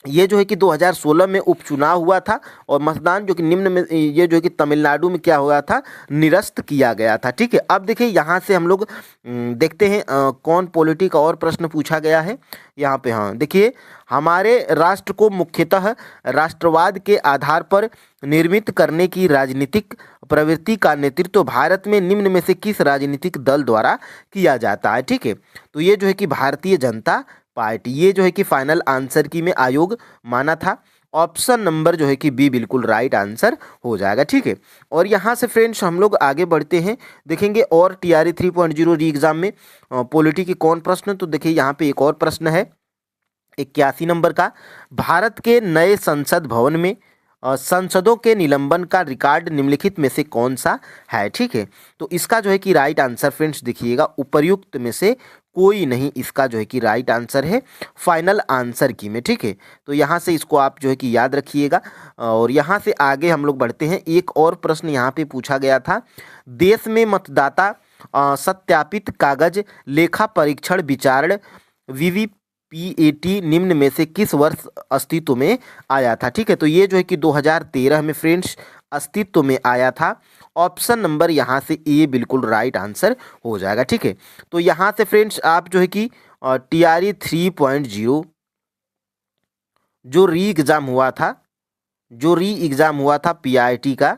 ये जो है कि 2016 में उपचुनाव हुआ था और मतदान जो कि निम्न में ये जो है कि तमिलनाडु में क्या हुआ था, निरस्त किया गया था, ठीक है। अब देखिए यहाँ से हम लोग देखते हैं कौन पॉलिटी का और प्रश्न पूछा गया है यहाँ पे। हाँ देखिए, हमारे राष्ट्र को मुख्यतः राष्ट्रवाद के आधार पर निर्मित करने की राजनीतिक प्रवृत्ति का नेतृत्व भारत में निम्न में से किस राजनीतिक दल द्वारा किया जाता है, ठीक है। तो ये जो है कि भारतीय जनता पार्टी, ये जो है कि फाइनल आंसर की में आयोग माना था। ऑप्शन नंबर जो है कि बी बिल्कुल राइट आंसर हो जाएगा, ठीक है। और यहाँ से फ्रेंड्स हम लोग आगे बढ़ते हैं, देखेंगे और TRE 3.0 री एग्जाम में पॉलिटी के कौन प्रश्न। तो देखिए यहाँ पे एक और प्रश्न है 81 नंबर का। भारत के नए संसद भवन में संसदों के निलंबन का रिकॉर्ड निम्नलिखित में से कौन सा है, ठीक है। तो इसका जो है कि राइट आंसर फ्रेंड्स देखिएगा, उपर्युक्त में से कोई नहीं, इसका जो है कि राइट आंसर है फाइनल आंसर की में, ठीक है। तो यहाँ से इसको आप जो है कि याद रखिएगा। और यहाँ से आगे हम लोग बढ़ते हैं। एक और प्रश्न यहाँ पे पूछा गया था। देश में मतदाता सत्यापित कागज लेखा परीक्षण विचारण VVPAT निम्न में से किस वर्ष अस्तित्व में आया था, ठीक है। तो ये जो है कि 2013 में फ्रेंड्स अस्तित्व में आया था। ऑप्शन नंबर यहाँ से ए बिल्कुल राइट आंसर हो जाएगा, ठीक है। तो यहाँ से फ्रेंड्स आप जो है कि TRE 3.0 जो री एग्ज़ाम हुआ था PRT का,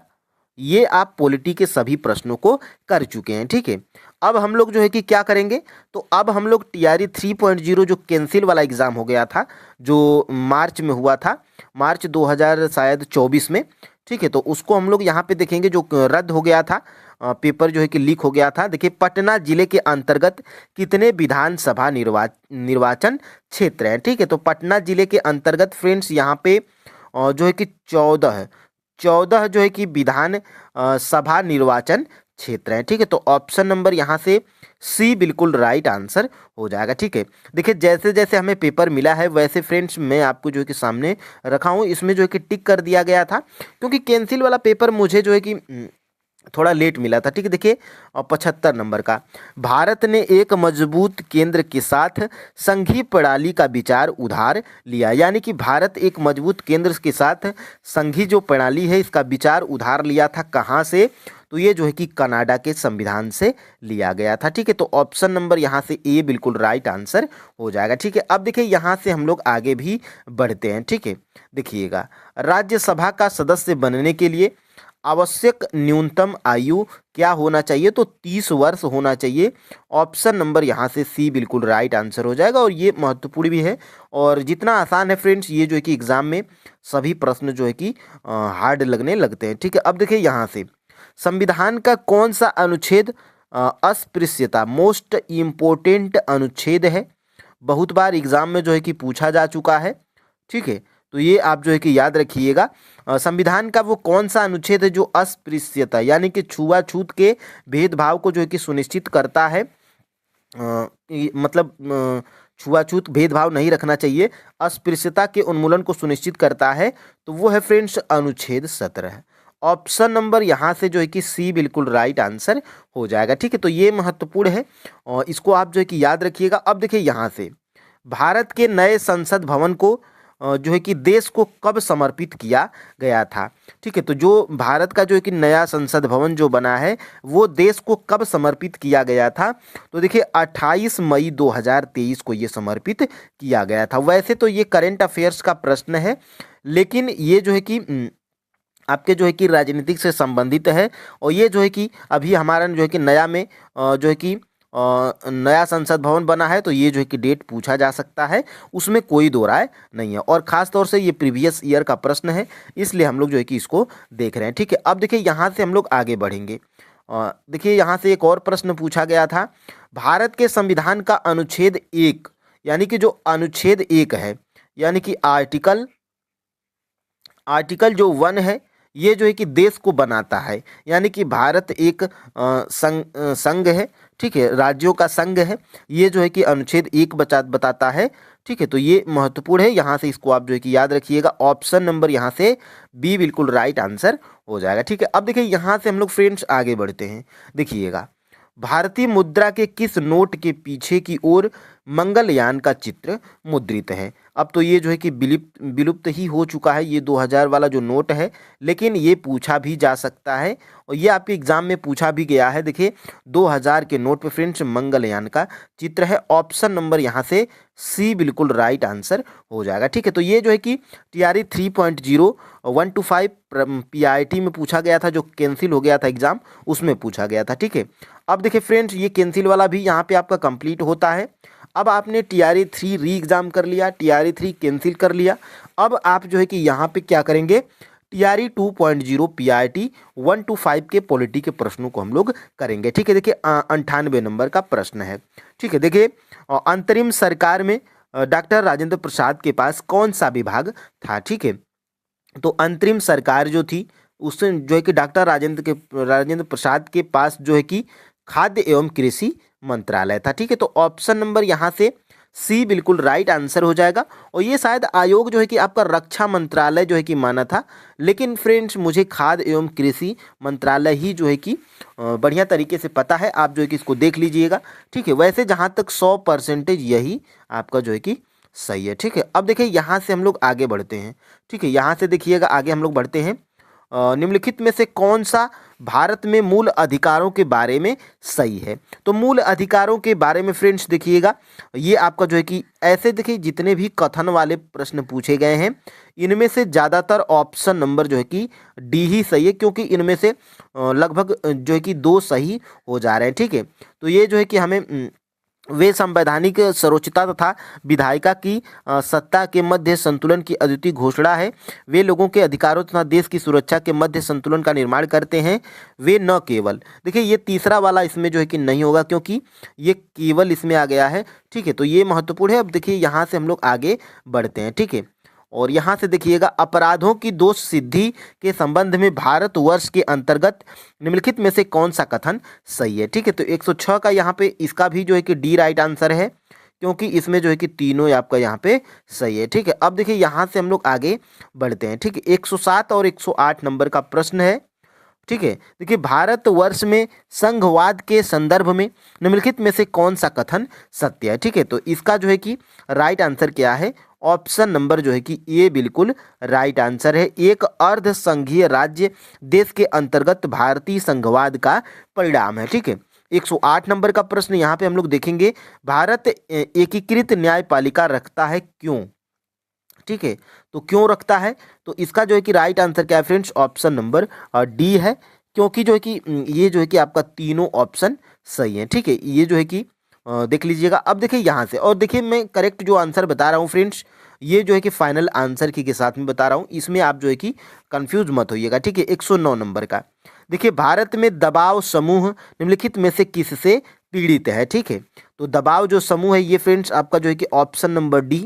ये आप पॉलिटी के सभी प्रश्नों को कर चुके हैं, ठीक है। अब हम लोग जो है कि क्या करेंगे, तो अब हम लोग TRE 3.0 जो कैंसिल वाला एग्ज़ाम हो गया था, जो मार्च में हुआ था, मार्च 2024 में, ठीक है। तो उसको हम लोग यहाँ पे देखेंगे, जो रद्द हो गया था, पेपर जो है कि लीक हो गया था। देखिए पटना जिले के अंतर्गत कितने विधानसभा निर्वाचन क्षेत्र हैं, ठीक है। तो पटना जिले के अंतर्गत फ्रेंड्स यहाँ पे जो है कि 14 जो है कि विधान सभा निर्वाचन क्षेत्र है, ठीक है। तो ऑप्शन नंबर यहाँ से सी बिल्कुल राइट आंसर हो जाएगा, ठीक है। देखिए जैसे जैसे हमें पेपर मिला है वैसे फ्रेंड्स मैं आपको जो है कि सामने रखा हूँ। इसमें जो है कि टिक कर दिया गया था, क्योंकि कैंसिल वाला पेपर मुझे जो है कि थोड़ा लेट मिला था, ठीक है। देखिए 75 नंबर का, भारत ने एक मजबूत केंद्र के साथ संघीय प्रणाली का विचार उधार लिया। यानी कि भारत एक मजबूत केंद्र के साथ संघीय जो प्रणाली है इसका विचार उधार लिया था। कहाँ से, तो ये जो है कि कनाडा के संविधान से लिया गया था, ठीक है। तो ऑप्शन नंबर यहाँ से ए बिल्कुल राइट आंसर हो जाएगा, ठीक है। अब देखिए यहाँ से हम लोग आगे भी बढ़ते हैं, ठीक है। देखिएगा राज्यसभा का सदस्य बनने के लिए आवश्यक न्यूनतम आयु क्या होना चाहिए, तो 30 वर्ष होना चाहिए। ऑप्शन नंबर यहाँ से सी बिल्कुल राइट आंसर हो जाएगा। और ये महत्वपूर्ण भी है और जितना आसान है फ्रेंड्स, ये जो है कि एग्जाम में सभी प्रश्न जो है कि हार्ड लगने लगते हैं, ठीक है। अब देखिए यहाँ से संविधान का कौन सा अनुच्छेद अस्पृश्यता मोस्ट इम्पोर्टेंट अनुच्छेद है, बहुत बार एग्जाम में जो है कि पूछा जा चुका है, ठीक है। तो ये आप जो है कि याद रखिएगा। संविधान का वो कौन सा अनुच्छेद है जो अस्पृश्यता यानी कि छुआछूत के भेदभाव को जो है कि सुनिश्चित करता है, मतलब छुआछूत भेदभाव नहीं रखना चाहिए, अस्पृश्यता के उन्मूलन को सुनिश्चित करता है, तो वो है फ्रेंड्स अनुच्छेद 17। ऑप्शन नंबर यहाँ से जो है कि सी बिल्कुल राइट आंसर हो जाएगा। ठीक है, तो ये महत्वपूर्ण है और इसको आप जो है कि याद रखिएगा। अब देखिए यहाँ से भारत के नए संसद भवन को जो है कि देश को कब समर्पित किया गया था। ठीक है, तो जो भारत का जो है कि नया संसद भवन जो बना है वो देश को कब समर्पित किया गया था, तो देखिए 28 मई 2023 को ये समर्पित किया गया था। वैसे तो ये करंट अफेयर्स का प्रश्न है, लेकिन ये जो है कि आपके जो है कि राजनीतिक से संबंधित है, और ये जो है कि अभी हमारा जो है कि नया में जो है कि नया संसद भवन बना है, तो ये जो है कि डेट पूछा जा सकता है, उसमें कोई दो राय नहीं है। और ख़ास तौर से ये प्रीवियस ईयर का प्रश्न है, इसलिए हम लोग जो है कि इसको देख रहे हैं। ठीक है, अब देखिए यहाँ से हम लोग आगे बढ़ेंगे। देखिए यहाँ से एक और प्रश्न पूछा गया था, भारत के संविधान का अनुच्छेद 1 यानी कि जो अनुच्छेद 1 है यानी कि आर्टिकल जो 1 है, ये जो है कि देश को बनाता है, यानी कि भारत एक संघ है। ठीक है, राज्यों का संघ है, ये जो है कि अनुच्छेद 1 बताता है। ठीक है, तो ये महत्वपूर्ण है, यहाँ से इसको आप जो है कि याद रखिएगा। ऑप्शन नंबर यहाँ से बी बिल्कुल राइट आंसर हो जाएगा। ठीक है, अब देखिए यहाँ से हम लोग फ्रेंड्स आगे बढ़ते हैं। देखिएगा, भारतीय मुद्रा के किस नोट के पीछे की ओर मंगलयान का चित्र मुद्रित है। अब तो ये जो है कि विलुप्त ही हो चुका है, ये 2000 वाला जो नोट है, लेकिन ये पूछा भी जा सकता है और ये आपके एग्जाम में पूछा भी गया है। देखिए 2000 के नोट पे फ्रेंड्स मंगलयान का चित्र है। ऑप्शन नंबर यहाँ से सी बिल्कुल राइट आंसर हो जाएगा। ठीक है, तो ये जो है कि TRE 3.0 1 to 5 PIT में पूछा गया था, जो कैंसिल हो गया था एग्जाम, उसमें पूछा गया था। ठीक है, अब देखिए फ्रेंड्स ये कैंसिल वाला भी यहाँ पे आपका कंप्लीट होता है। अब आपने TRE 3 री एग्ज़ाम कर लिया, TRE 3 कैंसिल कर लिया। अब आप जो है कि यहाँ पे क्या करेंगे, TRE 2.0 PIT 1 to 5 के पॉलिटी के प्रश्नों को हम लोग करेंगे। ठीक है, देखिए 98 नंबर का प्रश्न है। ठीक है, देखिए अंतरिम सरकार में डॉक्टर राजेंद्र प्रसाद के पास कौन सा विभाग था। ठीक है, तो अंतरिम सरकार जो थी उससे जो है कि डॉक्टर राजेंद्र प्रसाद के पास जो है कि खाद्य एवं कृषि मंत्रालय था। ठीक है, तो ऑप्शन नंबर यहाँ से सी बिल्कुल राइट आंसर हो जाएगा। और ये शायद आयोग जो है कि आपका रक्षा मंत्रालय जो है कि माना था, लेकिन फ्रेंड्स मुझे खाद्य एवं कृषि मंत्रालय ही जो है कि बढ़िया तरीके से पता है, आप जो है कि इसको देख लीजिएगा। ठीक है, वैसे जहाँ तक 100% यही आपका जो है कि सही है। ठीक है, अब देखिए यहाँ से हम लोग आगे बढ़ते हैं। ठीक है, यहाँ से देखिएगा आगे हम लोग बढ़ते हैं। निम्नलिखित में से कौन सा भारत में मूल अधिकारों के बारे में सही है। तो मूल अधिकारों के बारे में फ्रेंड्स देखिएगा, ये आपका जो है कि ऐसे देखिए जितने भी कथन वाले प्रश्न पूछे गए हैं, इनमें से ज़्यादातर ऑप्शन नंबर जो है कि डी ही सही है, क्योंकि इनमें से लगभग जो है कि 2 सही हो जा रहे हैं। ठीक है, तो ये जो है कि हमें वे संवैधानिक सर्वोच्चता तथा विधायिका की सत्ता के मध्य संतुलन की अद्वितीय घोषणा है। वे लोगों के अधिकारों तथा देश की सुरक्षा के मध्य संतुलन का निर्माण करते हैं। वे न केवल, देखिए ये तीसरा वाला इसमें जो है कि नहीं होगा, क्योंकि ये केवल इसमें आ गया है। ठीक है, तो ये महत्वपूर्ण है। अब देखिए यहाँ से हम लोग आगे बढ़ते हैं। ठीक है, और यहाँ से देखिएगा, अपराधों की दोष सिद्धि के संबंध में भारतवर्ष के अंतर्गत निम्नलिखित में से कौन सा कथन सही है। ठीक है, तो 106 का यहाँ पे इसका भी जो है कि डी राइट आंसर है, क्योंकि इसमें जो है कि तीनों आपका यहाँ पे सही है। ठीक है, अब देखिए यहाँ से हम लोग आगे बढ़ते हैं। ठीक है, 107 और 108 नंबर का प्रश्न है। ठीक है, देखिए भारतवर्ष में संघवाद के संदर्भ में निम्नलिखित में से कौन सा कथन सत्य है। ठीक है, तो इसका जो है कि राइट आंसर क्या है, ऑप्शन नंबर जो है कि ये बिल्कुल राइट आंसर है। एक अर्ध संघीय राज्य देश के अंतर्गत भारतीय संघवाद का परिणाम है। ठीक है, 108 नंबर का प्रश्न यहाँ पे हम लोग देखेंगे, भारत एकीकृत न्यायपालिका रखता है क्यों। ठीक है, तो क्यों रखता है, तो इसका जो है कि राइट आंसर क्या है फ्रेंड्स, ऑप्शन नंबर डी है, क्योंकि जो है कि ये जो है कि आपका तीनों ऑप्शन सही है। ठीक है, ये जो है कि देख लीजिएगा। अब देखिए यहाँ से, और देखिए मैं करेक्ट जो आंसर बता रहा हूँ फ्रेंड्स, ये जो है कि फाइनल आंसर के साथ में बता रहा हूँ, इसमें आप जो है कि कंफ्यूज मत होइएगा। ठीक है, 109 नंबर का देखिए, भारत में दबाव समूह निम्नलिखित में से किससे पीड़ित है। ठीक है, तो दबाव जो समूह है ये फ्रेंड्स आपका जो है कि ऑप्शन नंबर डी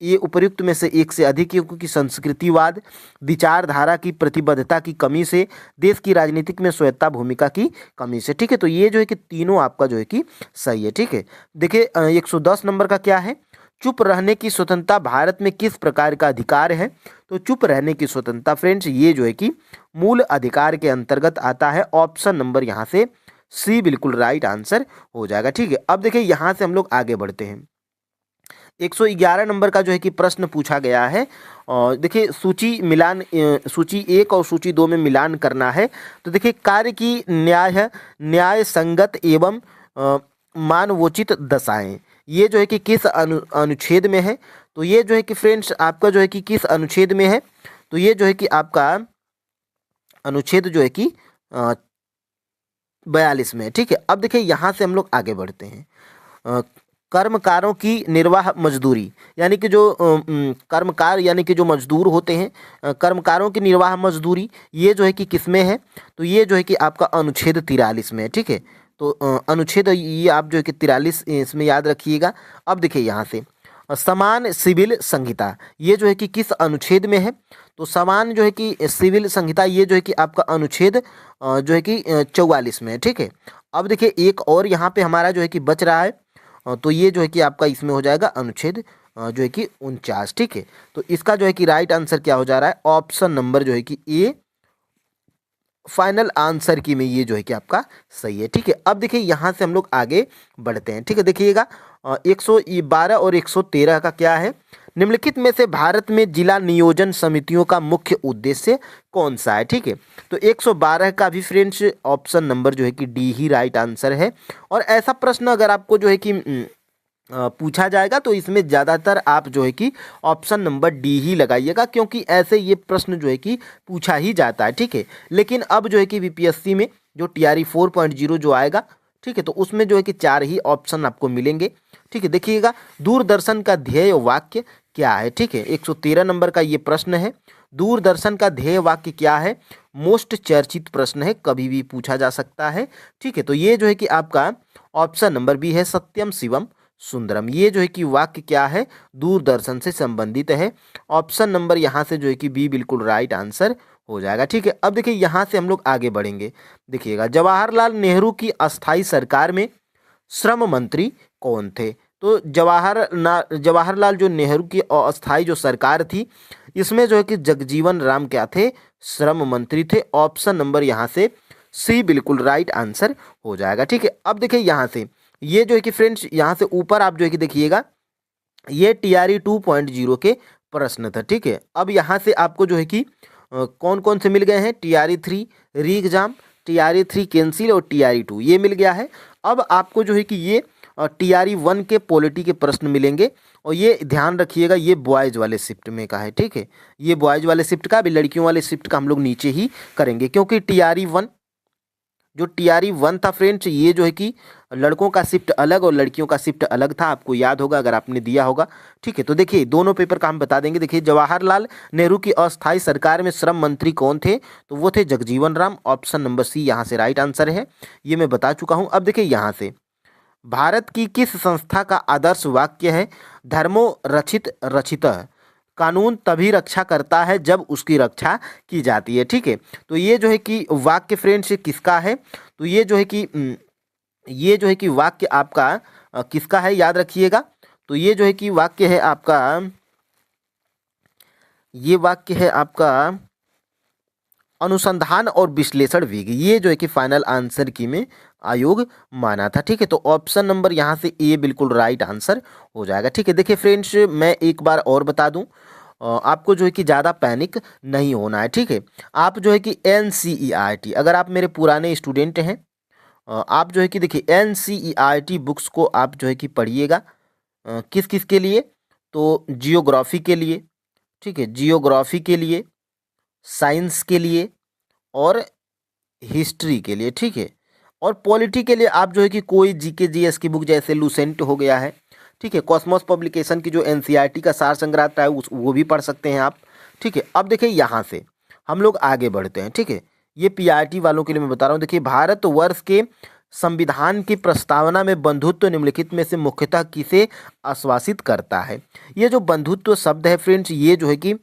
ये उपर्युक्त में से एक से अधिक है, क्योंकि संस्कृतिवाद, विचारधारा की प्रतिबद्धता की कमी से, देश की राजनीतिक में स्वायत्ता भूमिका की कमी से। ठीक है, तो ये जो है कि तीनों आपका जो है कि सही है। ठीक है, देखिए 110 नंबर का क्या है, चुप रहने की स्वतंत्रता भारत में किस प्रकार का अधिकार है। तो चुप रहने की स्वतंत्रता फ्रेंड्स ये जो है कि मूल अधिकार के अंतर्गत आता है। ऑप्शन नंबर यहाँ से सी बिल्कुल राइट आंसर हो जाएगा। ठीक है, अब देखिए यहाँ से हम लोग आगे बढ़ते हैं। 111 नंबर का जो है कि प्रश्न पूछा गया है, और देखिए सूची 1 और सूची 2 में मिलान करना है। तो देखिए कार्य की न्याय संगत एवं मानवोचित दशाएं, ये जो है कि किस अनुच्छेद में है। तो ये जो है कि फ्रेंड्स आपका जो है कि किस अनुच्छेद में है। तो ये जो है कि आपका अनुच्छेद जो है कि 42 में है। ठीक है, अब देखिए यहाँ से हम लोग आगे बढ़ते हैं। कर्मकारों की निर्वाह मजदूरी, यानी कि जो कर्मकार यानी कि जो मजदूर होते हैं, कर्मकारों की निर्वाह मजदूरी, ये जो है कि किस में है। तो ये जो है कि आपका अनुच्छेद 43 में है। ठीक है, तो अनुच्छेद ये आप जो है कि 43 इसमें याद रखिएगा। अब देखिए यहाँ से समान सिविल संहिता, ये जो है कि किस अनुच्छेद में है। तो समान जो है कि सिविल संहिता ये जो है कि आपका अनुच्छेद जो है कि 44 में है। ठीक है, अब देखिए एक और यहाँ पे हमारा जो है कि बच रहा है, तो ये जो है कि आपका इसमें हो जाएगा अनुच्छेद जो है कि 49। ठीक है, तो इसका जो है कि राइट आंसर क्या हो जा रहा है, ऑप्शन नंबर जो है कि ए फाइनल आंसर की में ये जो है कि आपका सही है। ठीक है, अब देखिए यहाँ से हम लोग आगे बढ़ते हैं। ठीक है, देखिएगा 112 और 113 का क्या है, निम्नलिखित में से भारत में जिला नियोजन समितियों का मुख्य उद्देश्य कौन सा है। ठीक है, तो 112 का भी फ्रेंड्स ऑप्शन नंबर जो है कि डी ही राइट आंसर है। और ऐसा प्रश्न अगर आपको जो है कि पूछा जाएगा तो इसमें ज़्यादातर आप जो है कि ऑप्शन नंबर डी ही लगाइएगा, क्योंकि ऐसे ये प्रश्न जो है कि पूछा ही जाता है। ठीक है, लेकिन अब जो है कि बीपीएससी में जो TRE 4.0 जो आएगा, ठीक है, तो उसमें जो है कि 4 ही ऑप्शन आपको मिलेंगे। ठीक है, देखिएगा दूरदर्शन का ध्येय वाक्य क्या है। ठीक है, 113 नंबर का ये प्रश्न है, दूरदर्शन का ध्येय वाक्य क्या है। मोस्ट चर्चित प्रश्न है, कभी भी पूछा जा सकता है। ठीक है, तो ये जो है कि आपका ऑप्शन नंबर बी है, सत्यम शिवम सुंदरम, ये जो है कि वाक्य क्या है, दूरदर्शन से संबंधित है। ऑप्शन नंबर यहाँ से जो है कि बी बिल्कुल राइट आंसर हो जाएगा। ठीक है, अब देखिए यहाँ से हम लोग आगे बढ़ेंगे। देखिएगा जवाहरलाल नेहरू की अस्थाई सरकार में श्रम मंत्री कौन थे। तो जवाहरलाल जो नेहरू की अस्थाई जो सरकार थी, इसमें जो है कि जगजीवन राम क्या थे, श्रम मंत्री थे। ऑप्शन नंबर यहाँ से सी बिल्कुल राइट आंसर हो जाएगा। ठीक है, अब देखिए यहाँ से ये जो है कि फ्रेंड्स यहाँ से ऊपर आप जो है कि देखिएगा ये TRE 2.0 के प्रश्न था। ठीक है, अब यहाँ से आपको जो है कि कौन कौन से मिल गए हैं, TRE 3 री एग्जाम, TRE 3 कैंसिल और TRE 2 ये मिल गया है। अब आपको जो है कि ये TRE 1 के पॉलिटी के प्रश्न मिलेंगे, और ये ध्यान रखिएगा ये बॉयज़ वाले शिफ्ट में का है। ठीक है, ये बॉयज़ वाले शिफ्ट का, अभी लड़कियों वाले शिफ्ट का हम लोग नीचे ही करेंगे, क्योंकि TRE 1 था फ्रेंड्स, ये जो है कि लड़कों का शिफ्ट अलग और लड़कियों का शिफ्ट अलग था, आपको याद होगा अगर आपने दिया होगा। ठीक है, तो देखिए दोनों पेपर का हम बता देंगे। देखिए जवाहरलाल नेहरू की अस्थाई सरकार में श्रम मंत्री कौन थे, तो वो थे Jagjivan Ram. Option number C यहाँ से राइट आंसर है, ये मैं बता चुका हूँ। अब देखिए यहाँ से भारत की किस संस्था का आदर्श वाक्य है, धर्मो रक्षित रक्षितः, कानून तभी रक्षा करता है जब उसकी रक्षा की जाती है। ठीक है, तो ये जो है कि वाक्य फ्रेंड्स किसका है, तो ये जो है कि वाक्य आपका किसका है, याद रखिएगा। तो ये जो है कि वाक्य है आपका, ये वाक्य है आपका अनुसंधान और विश्लेषण विग, ये जो है कि फाइनल आंसर की में आयोग माना था। ठीक है, तो ऑप्शन नंबर यहाँ से ए बिल्कुल राइट आंसर हो जाएगा। ठीक है, देखिए फ्रेंड्स मैं एक बार और बता दूं, आपको जो है कि ज़्यादा पैनिक नहीं होना है। ठीक है, आप जो है कि NCERT, अगर आप मेरे पुराने स्टूडेंट हैं, आप जो है कि देखिए NCERT बुक्स को आप जो है कि पढ़िएगा। किस किस के लिए, तो जियोग्राफी के लिए, ठीक है, जियोग्राफी के लिए, साइंस के लिए और हिस्ट्री के लिए। ठीक है, और पॉलिटी के लिए आप जो है कि कोई GK GS की बुक जैसे लूसेंट हो गया है, ठीक है, कॉस्मोस पब्लिकेशन की जो NCERT का सार संग्रह है वो भी पढ़ सकते हैं आप। ठीक है, अब देखिए यहाँ से हम लोग आगे बढ़ते हैं। ठीक है, ये PRT वालों के लिए मैं बता रहा हूँ। देखिए भारतवर्ष के संविधान की प्रस्तावना में बंधुत्व निम्नलिखित में से मुख्यतः किसे आश्वासित करता है? ये जो बंधुत्व शब्द है फ्रेंड्स, ये जो है कि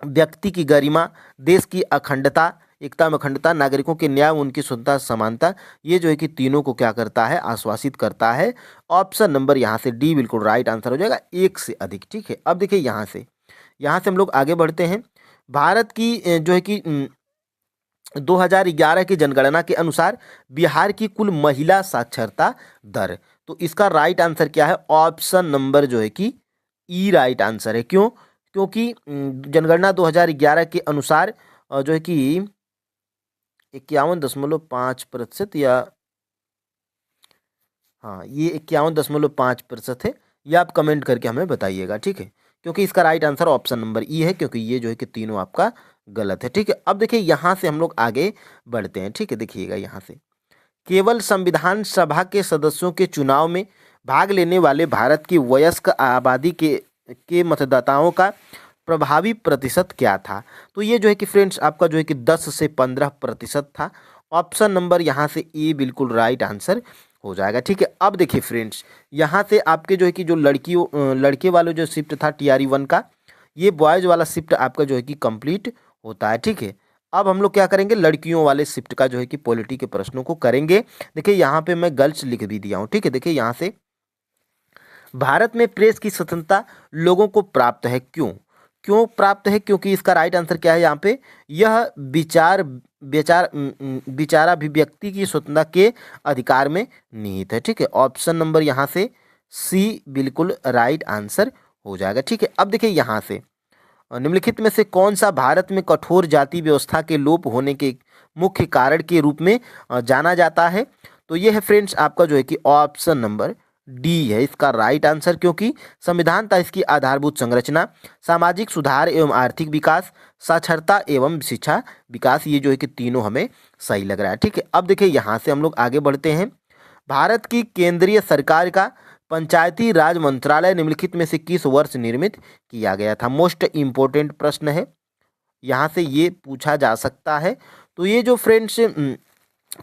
व्यक्ति की गरिमा, देश की अखंडता, एकता में अखंडता, नागरिकों के न्याय, उनकी स्वतंत्रता, समानता, ये जो है कि तीनों को क्या करता है? आश्वासित करता है। ऑप्शन नंबर यहाँ से डी बिल्कुल राइट आंसर हो जाएगा, एक से अधिक। ठीक है, अब देखिए यहाँ से हम लोग आगे बढ़ते हैं। भारत की जो है कि 2011 की जनगणना के अनुसार बिहार की कुल महिला साक्षरता दर, तो इसका राइट आंसर क्या है? ऑप्शन नंबर जो है कि ई राइट आंसर है। क्यों? क्योंकि जनगणना 2011 के अनुसार जो है कि 51.5% या हाँ, ये 51.5% है। ये आप कमेंट करके हमें बताइएगा, ठीक है, क्योंकि इसका राइट आंसर ऑप्शन नंबर ई है, क्योंकि ये जो है कि तीनों आपका गलत है। ठीक है, अब देखिए यहाँ से हम लोग आगे बढ़ते हैं। ठीक है, देखिएगा यहाँ से, केवल संविधान सभा के सदस्यों के चुनाव में भाग लेने वाले भारत की वयस्क आबादी के मतदाताओं का प्रभावी प्रतिशत क्या था? तो ये जो है कि फ्रेंड्स आपका जो है कि 10 से 15% था। ऑप्शन नंबर यहाँ से ए बिल्कुल राइट आंसर हो जाएगा। ठीक है, अब देखिए फ्रेंड्स, यहाँ से आपके जो है कि जो लड़के वाला जो शिफ्ट था TRE 1 का, ये बॉयज़ वाला शिफ्ट आपका जो है कि कंप्लीट होता है। ठीक है, अब हम लोग क्या करेंगे? लड़कियों वाले शिफ्ट का जो है कि पॉलिटी के प्रश्नों को करेंगे। देखिए यहाँ पे मैं गर्ल्स लिख भी दिया हूँ। ठीक है, देखिए यहाँ से, भारत में प्रेस की स्वतंत्रता लोगों को प्राप्त है। क्यों प्राप्त है? क्योंकि इसका राइट आंसर क्या है यहाँ पे? यह विचाराभिव्यक्ति की स्वतंत्रता के अधिकार में निहित है। ठीक है, ऑप्शन नंबर यहाँ से सी बिल्कुल राइट आंसर हो जाएगा। ठीक है, अब देखिए यहाँ से, निम्नलिखित में से कौन सा भारत में कठोर जाति व्यवस्था के लोप होने के मुख्य कारण के रूप में जाना जाता है? तो ये है फ्रेंड्स आपका जो है कि ऑप्शन नंबर डी है इसका राइट आंसर, क्योंकि संविधान था इसकी आधारभूत संरचना, सामाजिक सुधार एवं आर्थिक विकास, साक्षरता एवं शिक्षा विकास, ये जो है कि तीनों हमें सही लग रहा है। ठीक है, अब देखिए यहाँ से हम लोग आगे बढ़ते हैं। भारत की केंद्रीय सरकार का पंचायती राज मंत्रालय निम्नलिखित में से किस वर्ष निर्मित किया गया था? मोस्ट इम्पोर्टेंट प्रश्न है, यहाँ से ये पूछा जा सकता है। तो ये जो फ्रेंड्स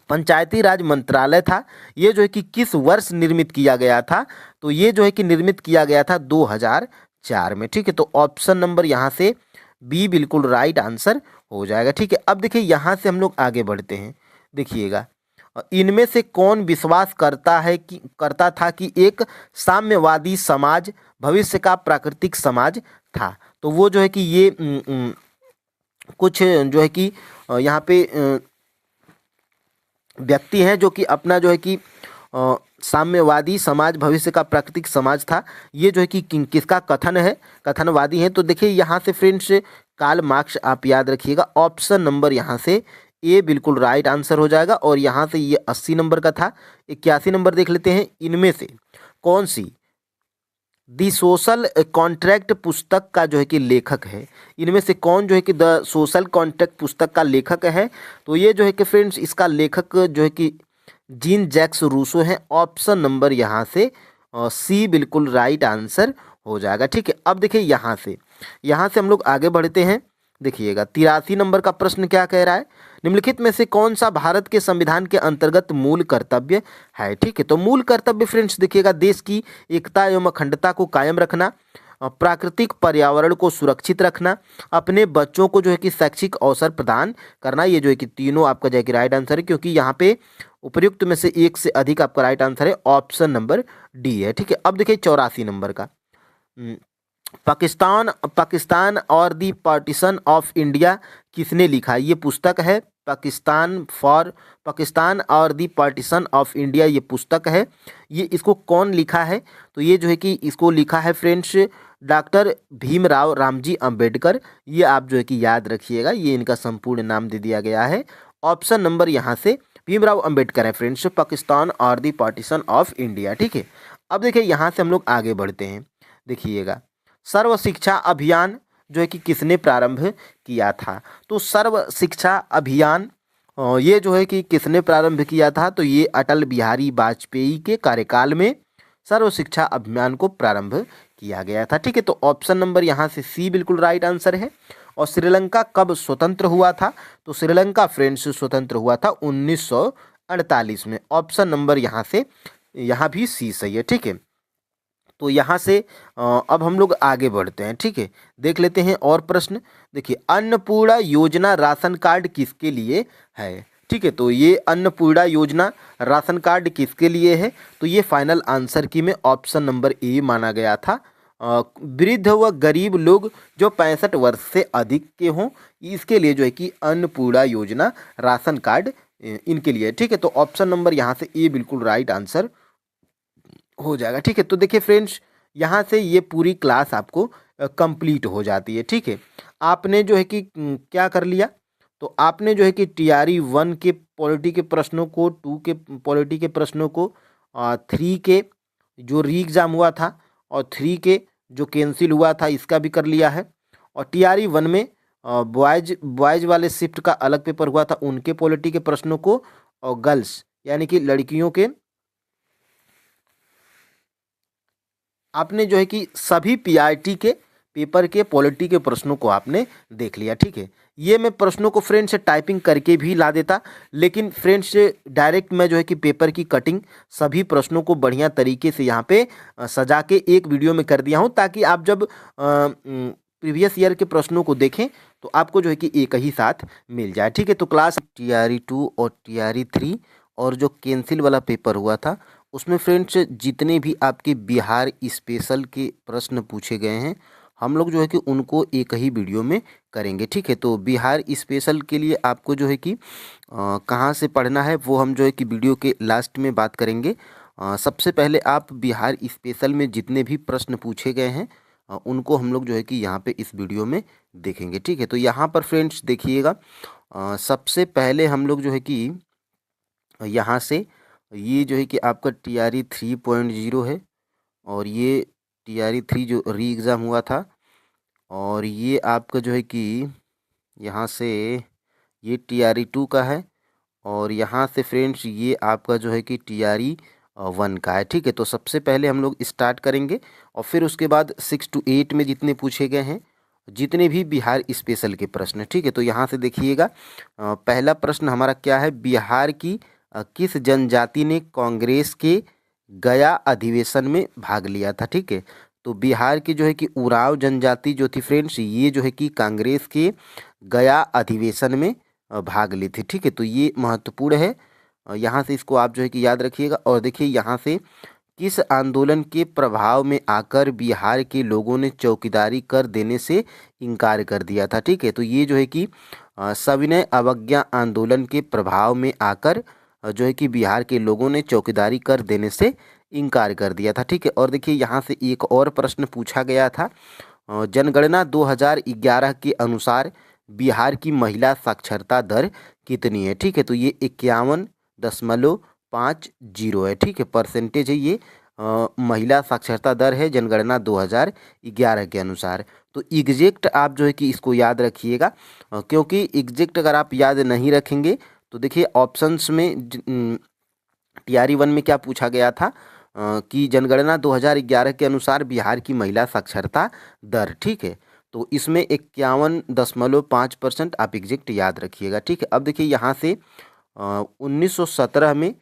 पंचायती राज मंत्रालय था, ये जो है कि किस वर्ष निर्मित किया गया था? तो ये जो है कि निर्मित किया गया था 2004 में। ठीक है, तो ऑप्शन नंबर यहाँ से बी बिल्कुल राइट आंसर हो जाएगा। ठीक है, अब देखिए यहाँ से हम लोग आगे बढ़ते हैं। देखिएगा, इनमें से कौन विश्वास करता था कि एक साम्यवादी समाज भविष्य का प्राकृतिक समाज था? तो वो जो है कि ये कुछ जो है कि यहाँ पे व्यक्ति हैं जो कि अपना जो है कि साम्यवादी समाज भविष्य का प्राकृतिक समाज था, ये जो है कि किसका कथन है? कथनवादी है। तो देखिए यहाँ से फ्रेंड्स कार्ल मार्क्स आप याद रखिएगा। ऑप्शन नंबर यहाँ से ए बिल्कुल राइट आंसर हो जाएगा। और यहाँ से ये 80 नंबर का था। 81 नंबर देख लेते हैं, इनमें से कौन सी दी सोशल कॉन्ट्रैक्ट पुस्तक का जो है कि लेखक है? इनमें से कौन जो है कि द सोशल कॉन्ट्रैक्ट पुस्तक का लेखक है? तो ये जो है कि फ्रेंड्स इसका लेखक जो है कि जीन जैक्स रूसो है। ऑप्शन नंबर यहाँ से सी बिल्कुल राइट आंसर हो जाएगा। ठीक है, अब देखिए यहाँ से हम लोग आगे बढ़ते हैं। देखिएगा 83 नंबर का प्रश्न क्या कह रहा है? निम्नलिखित में से कौन सा भारत के संविधान के अंतर्गत मूल कर्तव्य है? ठीक है, तो मूल कर्तव्य फ्रेंड्स देखिएगा, देश की एकता एवं अखंडता को कायम रखना, प्राकृतिक पर्यावरण को सुरक्षित रखना, अपने बच्चों को जो है कि शैक्षिक अवसर प्रदान करना, ये जो है कि तीनों आपका जो है कि राइट आंसर है, क्योंकि यहाँ पे उपयुक्त में से एक से अधिक आपका राइट आंसर है। ऑप्शन नंबर डी है। ठीक है, अब देखिए 84 नंबर का, पाकिस्तान और दी पार्टीशन ऑफ इंडिया किसने लिखा? ये पुस्तक है पाकिस्तान और दी पार्टीशन ऑफ इंडिया, ये पुस्तक है। ये इसको कौन लिखा है? तो ये जो है कि इसको लिखा है फ्रेंड्स डॉक्टर भीमराव रामजी अंबेडकर। ये आप जो है कि याद रखिएगा, ये इनका संपूर्ण नाम दे दिया गया है। ऑप्शन नंबर यहाँ से भीमराव अंबेडकर है फ्रेंड्स, पाकिस्तान और दी पार्टीशन ऑफ इंडिया। ठीक है, अब देखिए यहाँ से हम लोग आगे बढ़ते हैं। देखिएगा, सर्व शिक्षा अभियान जो है कि किसने प्रारंभ किया था? तो सर्व शिक्षा अभियान ये जो है कि किसने प्रारंभ किया था? तो ये अटल बिहारी वाजपेयी के कार्यकाल में सर्व शिक्षा अभियान को प्रारंभ किया गया था। ठीक है, तो ऑप्शन नंबर यहाँ से सी बिल्कुल राइट आंसर है। और श्रीलंका कब स्वतंत्र हुआ था? तो श्रीलंका फ्रेंड्स स्वतंत्र हुआ था 1948 में। ऑप्शन नंबर यहाँ से, यहाँ भी सी सही है, ठीक है। तो यहाँ से अब हम लोग आगे बढ़ते हैं, ठीक है। देख लेते हैं और प्रश्न। देखिए, अन्नपूर्णा योजना राशन कार्ड किसके लिए है, ठीक है। तो ये अन्नपूर्णा योजना राशन कार्ड किसके लिए है, तो ये फाइनल आंसर की में ऑप्शन नंबर ए माना गया था। वृद्ध व गरीब लोग जो 65 वर्ष से अधिक के हों, इसके लिए जो है कि अन्नपूर्णा योजना राशन कार्ड इनके लिए, ठीक है। तो ऑप्शन नंबर यहाँ से ए बिल्कुल राइट आंसर हो जाएगा, ठीक है। तो देखिए फ्रेंड्स, यहाँ से ये पूरी क्लास आपको कंप्लीट हो जाती है, ठीक है। आपने जो है कि क्या कर लिया, तो आपने जो है कि टीआरई 1 के पॉलिटी के प्रश्नों को, 2 के पॉलिटी के प्रश्नों को, 3 के जो री एग्ज़ाम हुआ था और 3 के जो कैंसिल हुआ था इसका भी कर लिया है। और टीआरई 1 में बॉयज़ वाले शिफ्ट का अलग पेपर हुआ था, उनके पॉलिटी के प्रश्नों को, और गर्ल्स यानी कि लड़कियों के आपने जो है कि सभी पीआरटी के पेपर के पॉलिटी के प्रश्नों को आपने देख लिया, ठीक है। ये मैं प्रश्नों को फ्रेंड से टाइपिंग करके भी ला देता, लेकिन फ्रेंड से डायरेक्ट मैं जो है कि पेपर की कटिंग सभी प्रश्नों को बढ़िया तरीके से यहाँ पे सजा के एक वीडियो में कर दिया हूँ, ताकि आप जब प्रीवियस ईयर के प्रश्नों को देखें तो आपको जो है कि एक ही साथ मिल जाए, ठीक है। तो क्लास टीआरई 2 और टीआरई 3 और जो कैंसिल वाला पेपर हुआ था उसमें फ्रेंड्स जितने भी आपके बिहार स्पेशल के प्रश्न पूछे गए हैं, हम लोग जो है कि उनको एक ही वीडियो में करेंगे, ठीक है। तो बिहार स्पेशल के लिए आपको जो है कि कहाँ से पढ़ना है वो हम जो है कि वीडियो के लास्ट में बात करेंगे। सबसे पहले आप बिहार स्पेशल में जितने भी प्रश्न पूछे गए हैं उनको हम लोग जो है कि यहाँ पे इस वीडियो में देखेंगे, ठीक है। तो यहाँ पर फ्रेंड्स देखिएगा, सबसे पहले हम लोग जो है कि यहाँ से ये जो है कि आपका टीआरई 3.0 है, और ये टीआरई 3 जो री एग्ज़ाम हुआ था, और ये आपका जो है कि यहाँ से ये टीआरई 2 का है, और यहाँ से फ्रेंड्स ये आपका जो है कि टीआरई 1 का है, ठीक है। तो सबसे पहले हम लोग स्टार्ट करेंगे और फिर उसके बाद 6 to 8 में जितने पूछे गए हैं, जितने भी बिहार स्पेशल के प्रश्न, ठीक है। तो यहाँ से देखिएगा, पहला प्रश्न हमारा क्या है, बिहार की किस जनजाति ने कांग्रेस के गया अधिवेशन में भाग लिया था, ठीक है। तो बिहार की जो है कि उरांव जनजाति जो थी फ्रेंड्स, ये जो है कि कांग्रेस के गया अधिवेशन में भाग ली थी, ठीक है। तो ये महत्वपूर्ण है, यहाँ से इसको आप जो है कि याद रखिएगा। और देखिए यहाँ से किस आंदोलन के प्रभाव में आकर बिहार के लोगों ने चौकीदारी कर देने से इनकार कर दिया था, ठीक है। तो ये जो है कि सविनय अवज्ञा आंदोलन के प्रभाव में आकर जो है कि बिहार के लोगों ने चौकीदारी कर देने से इनकार कर दिया था, ठीक है। और देखिए यहाँ से एक और प्रश्न पूछा गया था, जनगणना 2011 के अनुसार बिहार की महिला साक्षरता दर कितनी है, ठीक है। तो ये 51.50 है, ठीक है, परसेंटेज है ये, महिला साक्षरता दर है जनगणना 2011 के अनुसार। तो एग्जैक्ट आप जो है कि इसको याद रखिएगा, क्योंकि एग्जैक्ट अगर आप याद नहीं रखेंगे तो देखिए ऑप्शंस में टीआरई 1 में क्या पूछा गया था, कि जनगणना 2011 के अनुसार बिहार की महिला साक्षरता दर, ठीक है। तो इसमें 51.5% आप एग्जैक्ट याद रखिएगा, ठीक है। अब देखिए यहाँ से 1917 में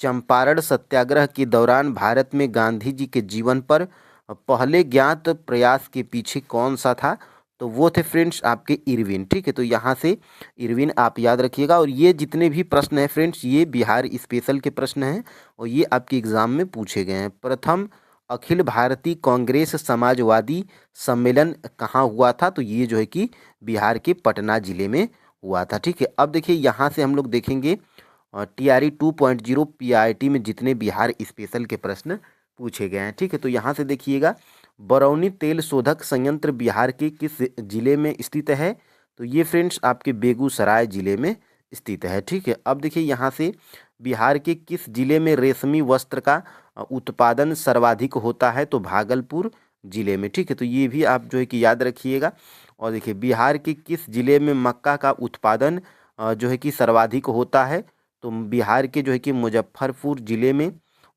चंपारण सत्याग्रह के दौरान भारत में गांधी जी के जीवन पर पहले ज्ञात प्रयास के पीछे कौन सा था, तो वो थे फ्रेंड्स आपके इरविन, ठीक है। तो यहाँ से इरविन आप याद रखिएगा। और ये जितने भी प्रश्न हैं फ्रेंड्स, ये बिहार स्पेशल के प्रश्न हैं और ये आपके एग्ज़ाम में पूछे गए हैं। प्रथम अखिल भारतीय कांग्रेस समाजवादी सम्मेलन कहाँ हुआ था, तो ये जो है कि बिहार के पटना ज़िले में हुआ था, ठीक है। अब देखिए यहाँ से हम लोग देखेंगे टीआरई 2.0 पीआईटी में जितने बिहार स्पेशल के प्रश्न पूछे गए हैं, ठीक है। तो यहाँ से देखिएगा, बरौनी तेल शोधक संयंत्र बिहार के किस जिले में स्थित है, तो ये फ्रेंड्स आपके बेगूसराय जिले में स्थित है, ठीक है। अब देखिए यहाँ से बिहार के किस जिले में रेशमी वस्त्र का उत्पादन सर्वाधिक होता है, तो भागलपुर जिले में, ठीक है। तो ये भी आप जो है कि याद रखिएगा। और देखिए बिहार के किस जिले में मक्का का उत्पादन जो है कि सर्वाधिक होता है, तो बिहार के जो है कि मुजफ्फरपुर जिले में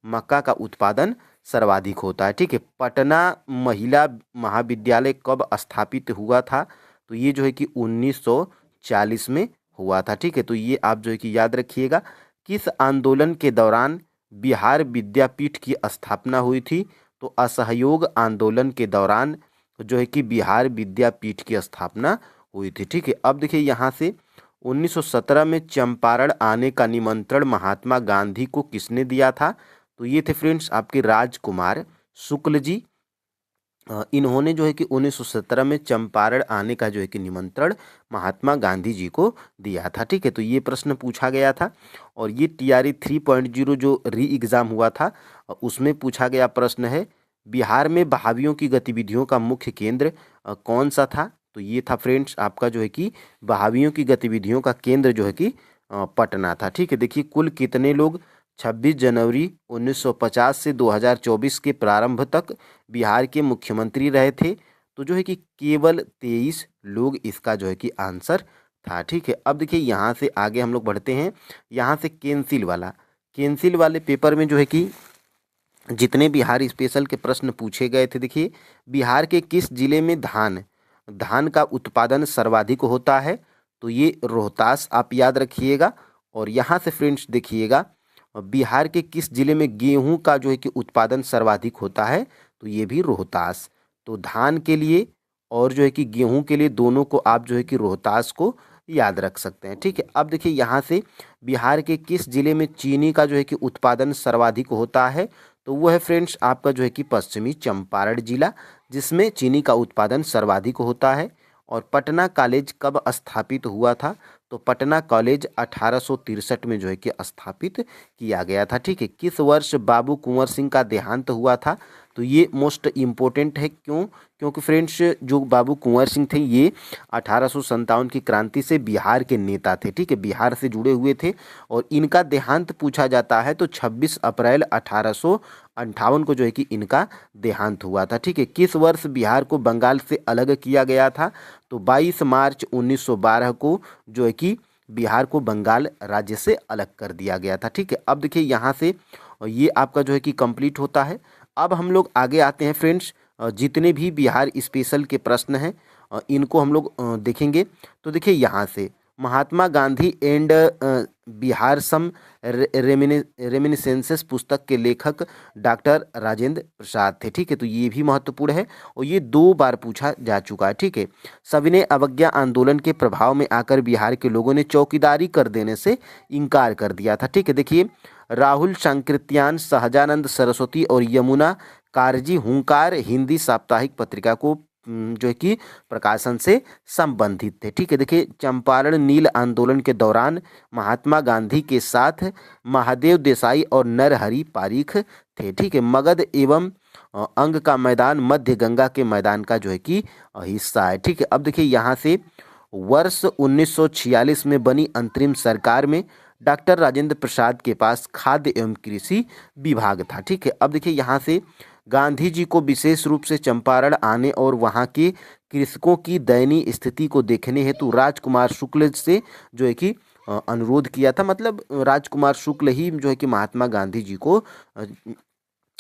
मक्का का उत्पादन सर्वाधिक होता है, ठीक है। पटना महिला महाविद्यालय कब स्थापित हुआ था, तो ये जो है कि 1940 में हुआ था, ठीक है। तो ये आप जो है कि याद रखिएगा किस आंदोलन के दौरान बिहार विद्यापीठ की स्थापना हुई थी? तो असहयोग आंदोलन के दौरान जो है कि बिहार विद्यापीठ की स्थापना हुई थी। ठीक है, अब देखिए यहाँ से 1917 में चंपारण आने का निमंत्रण महात्मा गांधी को किसने दिया था? तो ये थे फ्रेंड्स आपके राजकुमार शुक्ल जी। इन्होंने जो है कि 1917 में चंपारण आने का जो है कि निमंत्रण महात्मा गांधी जी को दिया था। ठीक है, तो ये प्रश्न पूछा गया था और ये TRE 3.0 जो री एग्ज़ाम हुआ था उसमें पूछा गया प्रश्न है, बिहार में बहावियों की गतिविधियों का मुख्य केंद्र कौन सा था? तो ये था फ्रेंड्स आपका जो है कि बहावियों की गतिविधियों का केंद्र जो है कि पटना था। ठीक है, देखिए कुल कितने लोग 26 जनवरी 1950 से 2024 के प्रारंभ तक बिहार के मुख्यमंत्री रहे थे? तो जो है कि केवल 23 लोग इसका जो है कि आंसर था। ठीक है, अब देखिए यहाँ से आगे हम लोग बढ़ते हैं। यहाँ से कैंसिल वाले पेपर में जो है कि जितने बिहार स्पेशल के प्रश्न पूछे गए थे, देखिए बिहार के किस जिले में धान का उत्पादन सर्वाधिक होता है? तो ये रोहतास आप याद रखिएगा। और यहाँ से फ्रेंड्स देखिएगा बिहार के किस जिले में गेहूं का जो है कि उत्पादन सर्वाधिक होता है? तो ये भी रोहतास। तो धान के लिए और जो है कि गेहूं के लिए दोनों को आप जो है कि रोहतास को याद रख सकते हैं। ठीक है, अब देखिए यहाँ से बिहार के किस जिले में चीनी का जो है कि उत्पादन सर्वाधिक होता है? तो वो है फ्रेंड्स आपका जो है कि पश्चिमी चंपारण जिला, जिसमें चीनी का उत्पादन सर्वाधिक होता है। और पटना कॉलेज कब स्थापित हुआ था? तो पटना कॉलेज 1863 में जो है कि स्थापित किया गया था। ठीक है, किस वर्ष बाबू कुंवर सिंह का देहांत हुआ था? तो ये मोस्ट इम्पोर्टेंट है। क्यों? क्योंकि फ्रेंड्स जो बाबू कुंवर सिंह थे ये 1857 की क्रांति से बिहार के नेता थे। ठीक है, बिहार से जुड़े हुए थे और इनका देहांत पूछा जाता है तो 26 अप्रैल 1858 को जो है कि इनका देहांत हुआ था। ठीक है, किस वर्ष बिहार को बंगाल से अलग किया गया था? तो 22 मार्च 1912 को जो है कि बिहार को बंगाल राज्य से अलग कर दिया गया था। ठीक है, अब देखिए यहाँ से ये आपका जो है कि कंप्लीट होता है। अब हम लोग आगे आते हैं फ्रेंड्स, जितने भी बिहार स्पेशल के प्रश्न हैं इनको हम लोग देखेंगे। तो देखिए यहाँ से Mahatma Gandhi and Bihar some reminiscences पुस्तक के लेखक डॉक्टर राजेंद्र प्रसाद थे। ठीक है, तो ये भी महत्वपूर्ण है और ये 2 बार पूछा जा चुका है। ठीक है, सविनय अवज्ञा आंदोलन के प्रभाव में आकर बिहार के लोगों ने चौकीदारी कर देने से इनकार कर दिया था। ठीक है, देखिए राहुल सांकृत्यान, सहजानंद सरस्वती और यमुना कारजी हुंकार हिंदी साप्ताहिक पत्रिका को जो है कि प्रकाशन से संबंधित थे। ठीक है, देखिए चंपारण नील आंदोलन के दौरान महात्मा गांधी के साथ महादेव देसाई और नरहरि पारीख थे। ठीक है, मगध एवं अंग का मैदान मध्य गंगा के मैदान का जो है कि हिस्सा है। ठीक है, अब देखिए यहाँ से वर्ष 1946 में बनी अंतरिम सरकार में डॉक्टर राजेंद्र प्रसाद के पास खाद्य एवं कृषि विभाग था। ठीक है, अब देखिए यहाँ से गांधी जी को विशेष रूप से चंपारण आने और वहाँ के कृषकों की दयनीय स्थिति को देखने हेतु राजकुमार शुक्ल से जो है कि अनुरोध किया था। मतलब राजकुमार शुक्ल ही जो है कि महात्मा गांधी जी को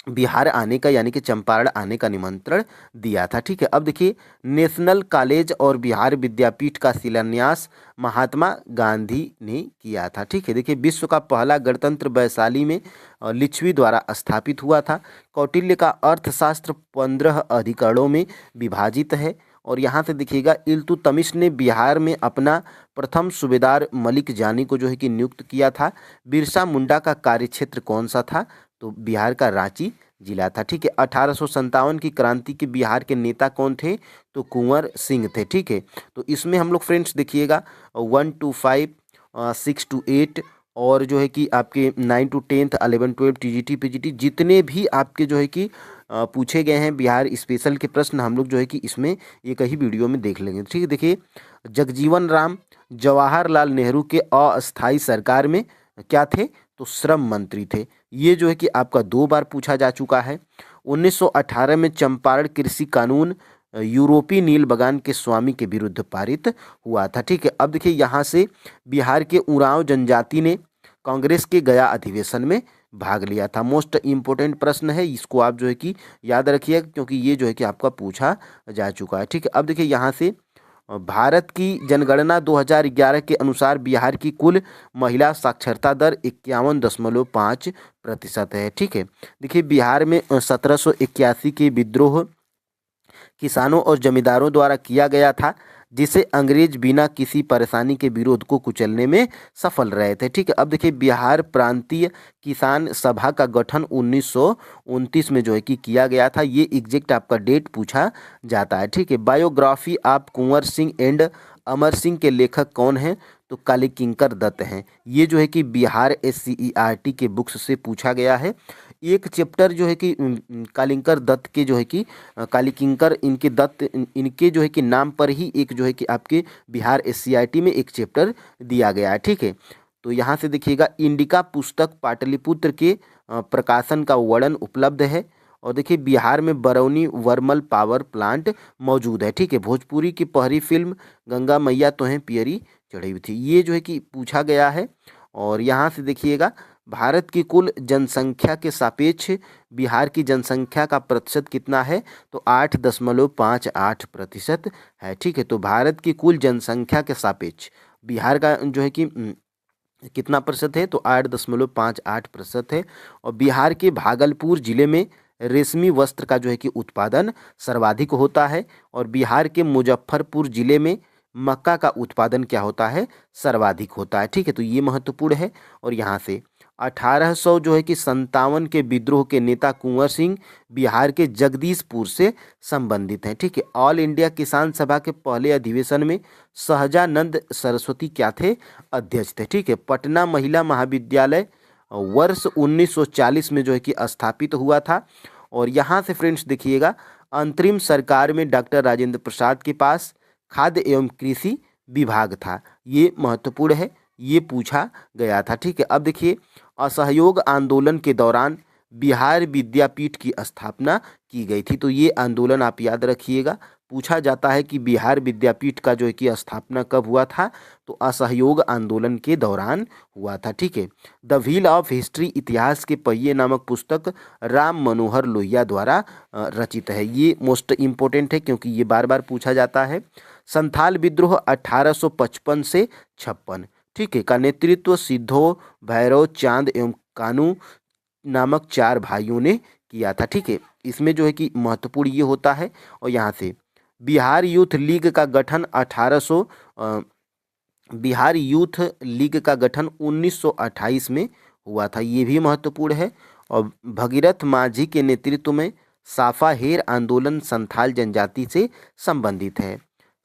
बिहार आने का यानी कि चंपारण आने का निमंत्रण दिया था। ठीक है, अब देखिए नेशनल कॉलेज और बिहार विद्यापीठ का शिलान्यास महात्मा गांधी ने किया था। ठीक है, देखिए विश्व का पहला गणतंत्र वैशाली में लिच्छवी द्वारा स्थापित हुआ था। कौटिल्य का अर्थशास्त्र 15 अधिकरणों में विभाजित है। और यहाँ से देखिएगा इल्तुतमिश ने बिहार में अपना प्रथम सूबेदार मलिक जानी को जो है कि नियुक्त किया था। बिरसा मुंडा का कार्यक्षेत्र कौन सा था? तो बिहार का रांची जिला था। ठीक है, 1857 की क्रांति के बिहार के नेता कौन थे? तो कुंवर सिंह थे। ठीक है, तो इसमें हम लोग फ्रेंड्स देखिएगा 1 to 5, 6 to 8 और जो है कि आपके 9 to 10, 11, 12 TGT PGT जितने भी आपके जो है कि पूछे गए हैं बिहार स्पेशल के प्रश्न हम लोग जो है कि इसमें एक ही वीडियो में देख लेंगे। ठीक है, देखिए जगजीवन राम जवाहरलाल नेहरू के अस्थायी सरकार में क्या थे? तो श्रम मंत्री थे। ये जो है कि आपका 2 बार पूछा जा चुका है। 1918 में चंपारण कृषि कानून यूरोपीय नील बगान के स्वामी के विरुद्ध पारित हुआ था। ठीक है, अब देखिए यहाँ से बिहार के उरांव जनजाति ने कांग्रेस के गया अधिवेशन में भाग लिया था। मोस्ट इम्पोर्टेंट प्रश्न है, इसको आप जो है कि याद रखिए क्योंकि ये जो है कि आपका पूछा जा चुका है। ठीक है, अब देखिए यहाँ से भारत की जनगणना 2011 के अनुसार बिहार की कुल महिला साक्षरता दर 51.5% है। ठीक है, देखिए बिहार में 1781 के विद्रोह किसानों और जमींदारों द्वारा किया गया था, जिसे अंग्रेज बिना किसी परेशानी के विरोध को कुचलने में सफल रहे थे। ठीक है, अब देखिए बिहार प्रांतीय किसान सभा का गठन 1929 में जो है कि किया गया था। ये एग्जैक्ट आपका डेट पूछा जाता है। ठीक है, बायोग्राफी आप कुंवर सिंह एंड अमर सिंह के लेखक कौन हैं? तो कालीकिंकर दत्त हैं। ये जो है कि बिहार SCERT के बुक्स से पूछा गया है। एक चैप्टर जो है कि कालिंकर दत्त के जो है कि कालीकिंकर इनके दत्त इनके जो है कि नाम पर ही एक जो है कि आपके बिहार SCERT में एक चैप्टर दिया गया है। ठीक है, तो यहाँ से देखिएगा इंडिका पुस्तक पाटलिपुत्र के प्रकाशन का वर्णन उपलब्ध है। और देखिए बिहार में बरौनी वर्मल पावर प्लांट मौजूद है। ठीक है, भोजपुरी की पहली फिल्म गंगा मैया तो हैं पियरी चढ़ी हुई थी, ये जो है कि पूछा गया है। और यहाँ से देखिएगा भारत की कुल जनसंख्या के सापेक्ष बिहार की जनसंख्या का प्रतिशत कितना है? तो 8.58% है। ठीक है, तो भारत की कुल जनसंख्या के सापेक्ष बिहार का जो है कि कितना प्रतिशत है? तो 8.58% है। और बिहार के भागलपुर जिले में रेशमी वस्त्र का जो है कि उत्पादन सर्वाधिक होता है। और बिहार के मुजफ्फरपुर जिले में मक्का का उत्पादन क्या होता है? सर्वाधिक होता है। ठीक है, तो ये महत्वपूर्ण है। और यहाँ से 1800 जो है कि 57 के विद्रोह के नेता कुंवर सिंह बिहार के जगदीशपुर से संबंधित हैं। ठीक है, ऑल इंडिया किसान सभा के पहले अधिवेशन में सहजानंद सरस्वती क्या थे? अध्यक्ष थे। ठीक है, पटना महिला महाविद्यालय वर्ष 1940 में जो है कि स्थापित हुआ था। और यहाँ से फ्रेंड्स देखिएगा अंतरिम सरकार में डॉक्टर राजेंद्र प्रसाद के पास खाद्य एवं कृषि विभाग था। ये महत्वपूर्ण है, ये पूछा गया था। ठीक है, अब देखिए असहयोग आंदोलन के दौरान बिहार विद्यापीठ की स्थापना की गई थी। तो ये आंदोलन आप याद रखिएगा, पूछा जाता है कि बिहार विद्यापीठ का जो है कि स्थापना कब हुआ था? तो असहयोग आंदोलन के दौरान हुआ था। ठीक है, द व्हील ऑफ हिस्ट्री इतिहास के पहिए नामक पुस्तक राम मनोहर लोहिया द्वारा रचित है। ये मोस्ट इम्पोर्टेंट है क्योंकि ये बार बार पूछा जाता है। संथाल विद्रोह 1855 से 56 ठीक है का नेतृत्व सिद्धो, भैरव, चांद एवं कानू नामक 4 भाइयों ने किया था। ठीक है, इसमें जो है कि महत्वपूर्ण ये होता है। और यहाँ से बिहार यूथ लीग का गठन 1928 में हुआ था, ये भी महत्वपूर्ण है। और भगीरथ माझी के नेतृत्व में साफा हेर आंदोलन संथाल जनजाति से संबंधित है।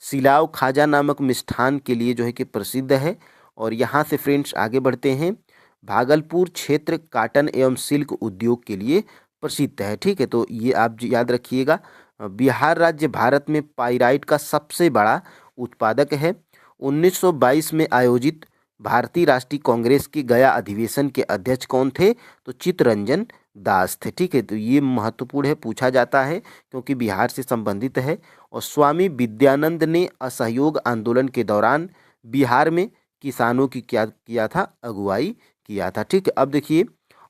सिलाव खाजा नामक मिष्ठान के लिए जो है कि प्रसिद्ध है। और यहाँ से फ्रेंड्स आगे बढ़ते हैं, भागलपुर क्षेत्र काटन एवं सिल्क उद्योग के लिए प्रसिद्ध है। ठीक है, तो ये आप याद रखिएगा। बिहार राज्य भारत में पाइराइट का सबसे बड़ा उत्पादक है। 1922 में आयोजित भारतीय राष्ट्रीय कांग्रेस के गया अधिवेशन के अध्यक्ष कौन थे? तो चित्तरंजन दास थे। ठीक है, तो ये महत्वपूर्ण है, पूछा जाता है क्योंकि बिहार से संबंधित है। और स्वामी विद्यानंद ने असहयोग आंदोलन के दौरान बिहार में किसानों की क्या किया था? अगुवाई किया था। ठीक है, अब देखिए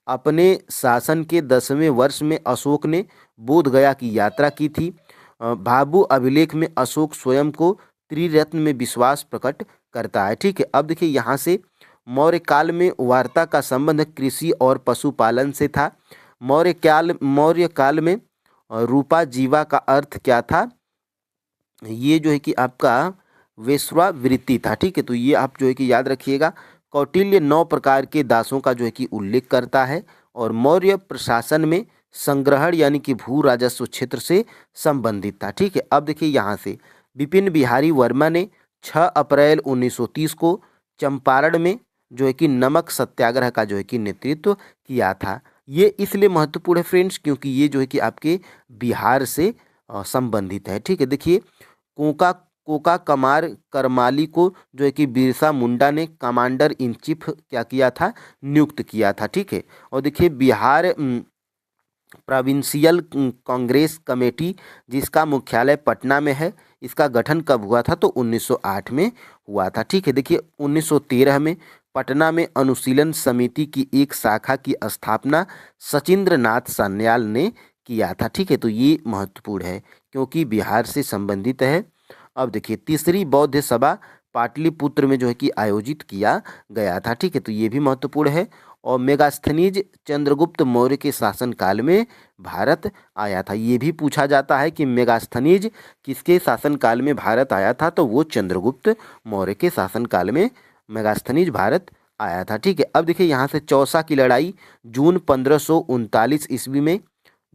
अपने शासन के 10वें वर्ष में अशोक ने बोध गया की यात्रा की थी। भाभू अभिलेख में अशोक स्वयं को त्रिरत्न में विश्वास प्रकट करता है। ठीक है, अब देखिए यहाँ से मौर्य काल में वार्ता का संबंध कृषि और पशुपालन से था। मौर्य काल में रूपा जीवा का अर्थ क्या था? ये जो है कि आपका वेश्यावृत्ति था। ठीक है, तो ये आप जो है कि याद रखिएगा। कौटिल्य 9 प्रकार के दासों का जो है कि उल्लेख करता है। और मौर्य प्रशासन में संग्रहण यानी कि भू राजस्व क्षेत्र से संबंधित था। ठीक है, अब देखिए यहाँ से विपिन बिहारी वर्मा ने 6 अप्रैल 1930 को चंपारण में जो है कि नमक सत्याग्रह का जो है कि नेतृत्व किया था। ये इसलिए महत्वपूर्ण है फ्रेंड्स क्योंकि ये जो है कि आपके बिहार से संबंधित है। ठीक है, देखिए कोका कमार करमाली को जो है कि बिरसा मुंडा ने कमांडर इन चीफ क्या किया था? नियुक्त किया था। ठीक है, और देखिए बिहार प्रोविंशियल कांग्रेस कमेटी जिसका मुख्यालय पटना में है, इसका गठन कब हुआ था? तो 1908 में हुआ था। ठीक है, देखिए 1913 में पटना में अनुशीलन समिति की एक शाखा की स्थापना सचिंद्र नाथ सान्याल ने किया था। ठीक है, तो ये महत्वपूर्ण है क्योंकि बिहार से संबंधित है। अब देखिए तीसरी बौद्ध सभा पाटलिपुत्र में जो है कि आयोजित किया गया था। ठीक है, तो ये भी महत्वपूर्ण है। और मेगास्थनीज चंद्रगुप्त मौर्य के शासनकाल में भारत आया था। ये भी पूछा जाता है कि मेगास्थनीज किसके शासनकाल में भारत आया था, तो वो चंद्रगुप्त मौर्य के शासनकाल में मेगास्थनीज भारत आया था। ठीक है, अब देखिए यहाँ से चौसा की लड़ाई जून 1539 ईस्वी में,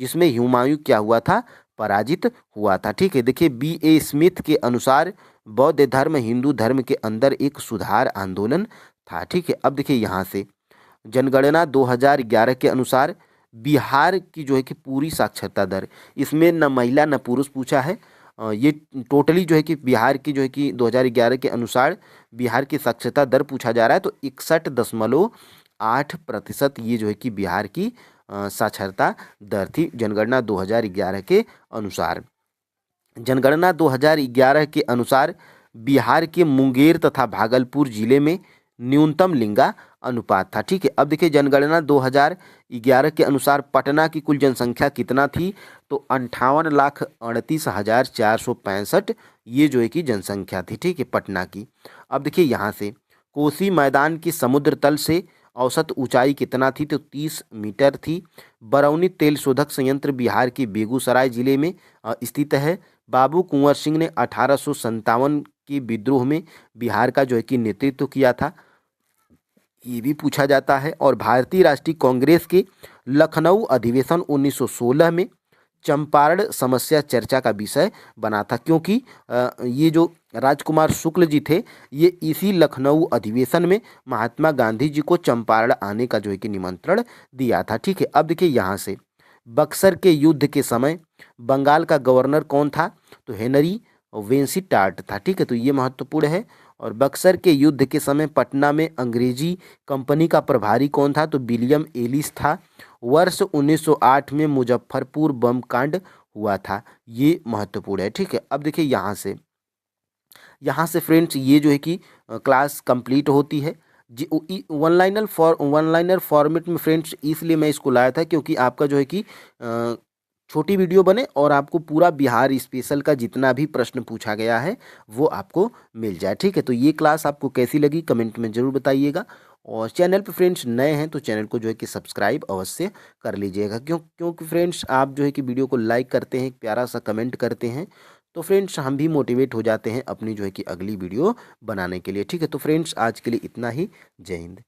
जिसमें हुमायूं क्या हुआ था, पराजित हुआ था। ठीक है, देखिए B.A. स्मिथ के अनुसार बौद्ध धर्म हिंदू धर्म के अंदर एक सुधार आंदोलन था। ठीक है, अब देखिए यहाँ से जनगणना 2011 के अनुसार बिहार की जो है कि पूरी साक्षरता दर, इसमें न महिला न पुरुष पूछा है। ये टोटली जो है कि बिहार की जो है कि 2011 के अनुसार बिहार की साक्षरता दर पूछा जा रहा है, तो 61.8% ये जो है कि बिहार की साक्षरता दर थी जनगणना 2011 के अनुसार। जनगणना 2011 के अनुसार बिहार के मुंगेर तथा भागलपुर जिले में न्यूनतम लिंगा अनुपात था। ठीक है, अब देखिए जनगणना 2011 के अनुसार पटना की कुल जनसंख्या कितना थी, तो 58,38,465 ये जो है कि जनसंख्या थी। ठीक है, पटना की। अब देखिए यहाँ से कोसी मैदान की समुद्र तल से औसत ऊंचाई कितना थी, तो 30 मीटर थी। बरौनी तेल शोधक संयंत्र बिहार के बेगूसराय जिले में स्थित है। बाबू कुंवर सिंह ने 1857 के विद्रोह में बिहार का जो है कि नेतृत्व किया था, ये भी पूछा जाता है। और भारतीय राष्ट्रीय कांग्रेस के लखनऊ अधिवेशन 1916 में चंपारण समस्या चर्चा का विषय बना था, क्योंकि ये जो राजकुमार शुक्ल जी थे, ये इसी लखनऊ अधिवेशन में महात्मा गांधी जी को चंपारण आने का जो है कि निमंत्रण दिया था। ठीक है, अब देखिए यहाँ से बक्सर के युद्ध के समय बंगाल का गवर्नर कौन था, तो हेनरी वेंसिटार्ट था। ठीक है, तो ये महत्वपूर्ण है। और बक्सर के युद्ध के समय पटना में अंग्रेजी कंपनी का प्रभारी कौन था, तो विलियम एलिस था। वर्ष 1908 में मुजफ्फरपुर बम कांड हुआ था, ये महत्वपूर्ण है। ठीक है, अब देखिए यहाँ से फ्रेंड्स ये जो है कि क्लास कंप्लीट होती है। जी वन लाइनर फॉर्मेट में फ्रेंड्स, इसलिए मैं इसको लाया था क्योंकि आपका जो है कि छोटी वीडियो बने और आपको पूरा बिहार स्पेशल का जितना भी प्रश्न पूछा गया है वो आपको मिल जाए। ठीक है, तो ये क्लास आपको कैसी लगी कमेंट में ज़रूर बताइएगा। और चैनल पे फ्रेंड्स नए हैं तो चैनल को जो है कि सब्सक्राइब अवश्य कर लीजिएगा, क्योंकि फ्रेंड्स आप जो है कि वीडियो को लाइक करते हैं, एक प्यारा सा कमेंट करते हैं, तो फ्रेंड्स हम भी मोटिवेट हो जाते हैं अपनी जो है कि अगली वीडियो बनाने के लिए। ठीक है, तो फ्रेंड्स आज के लिए इतना ही। जय हिंद।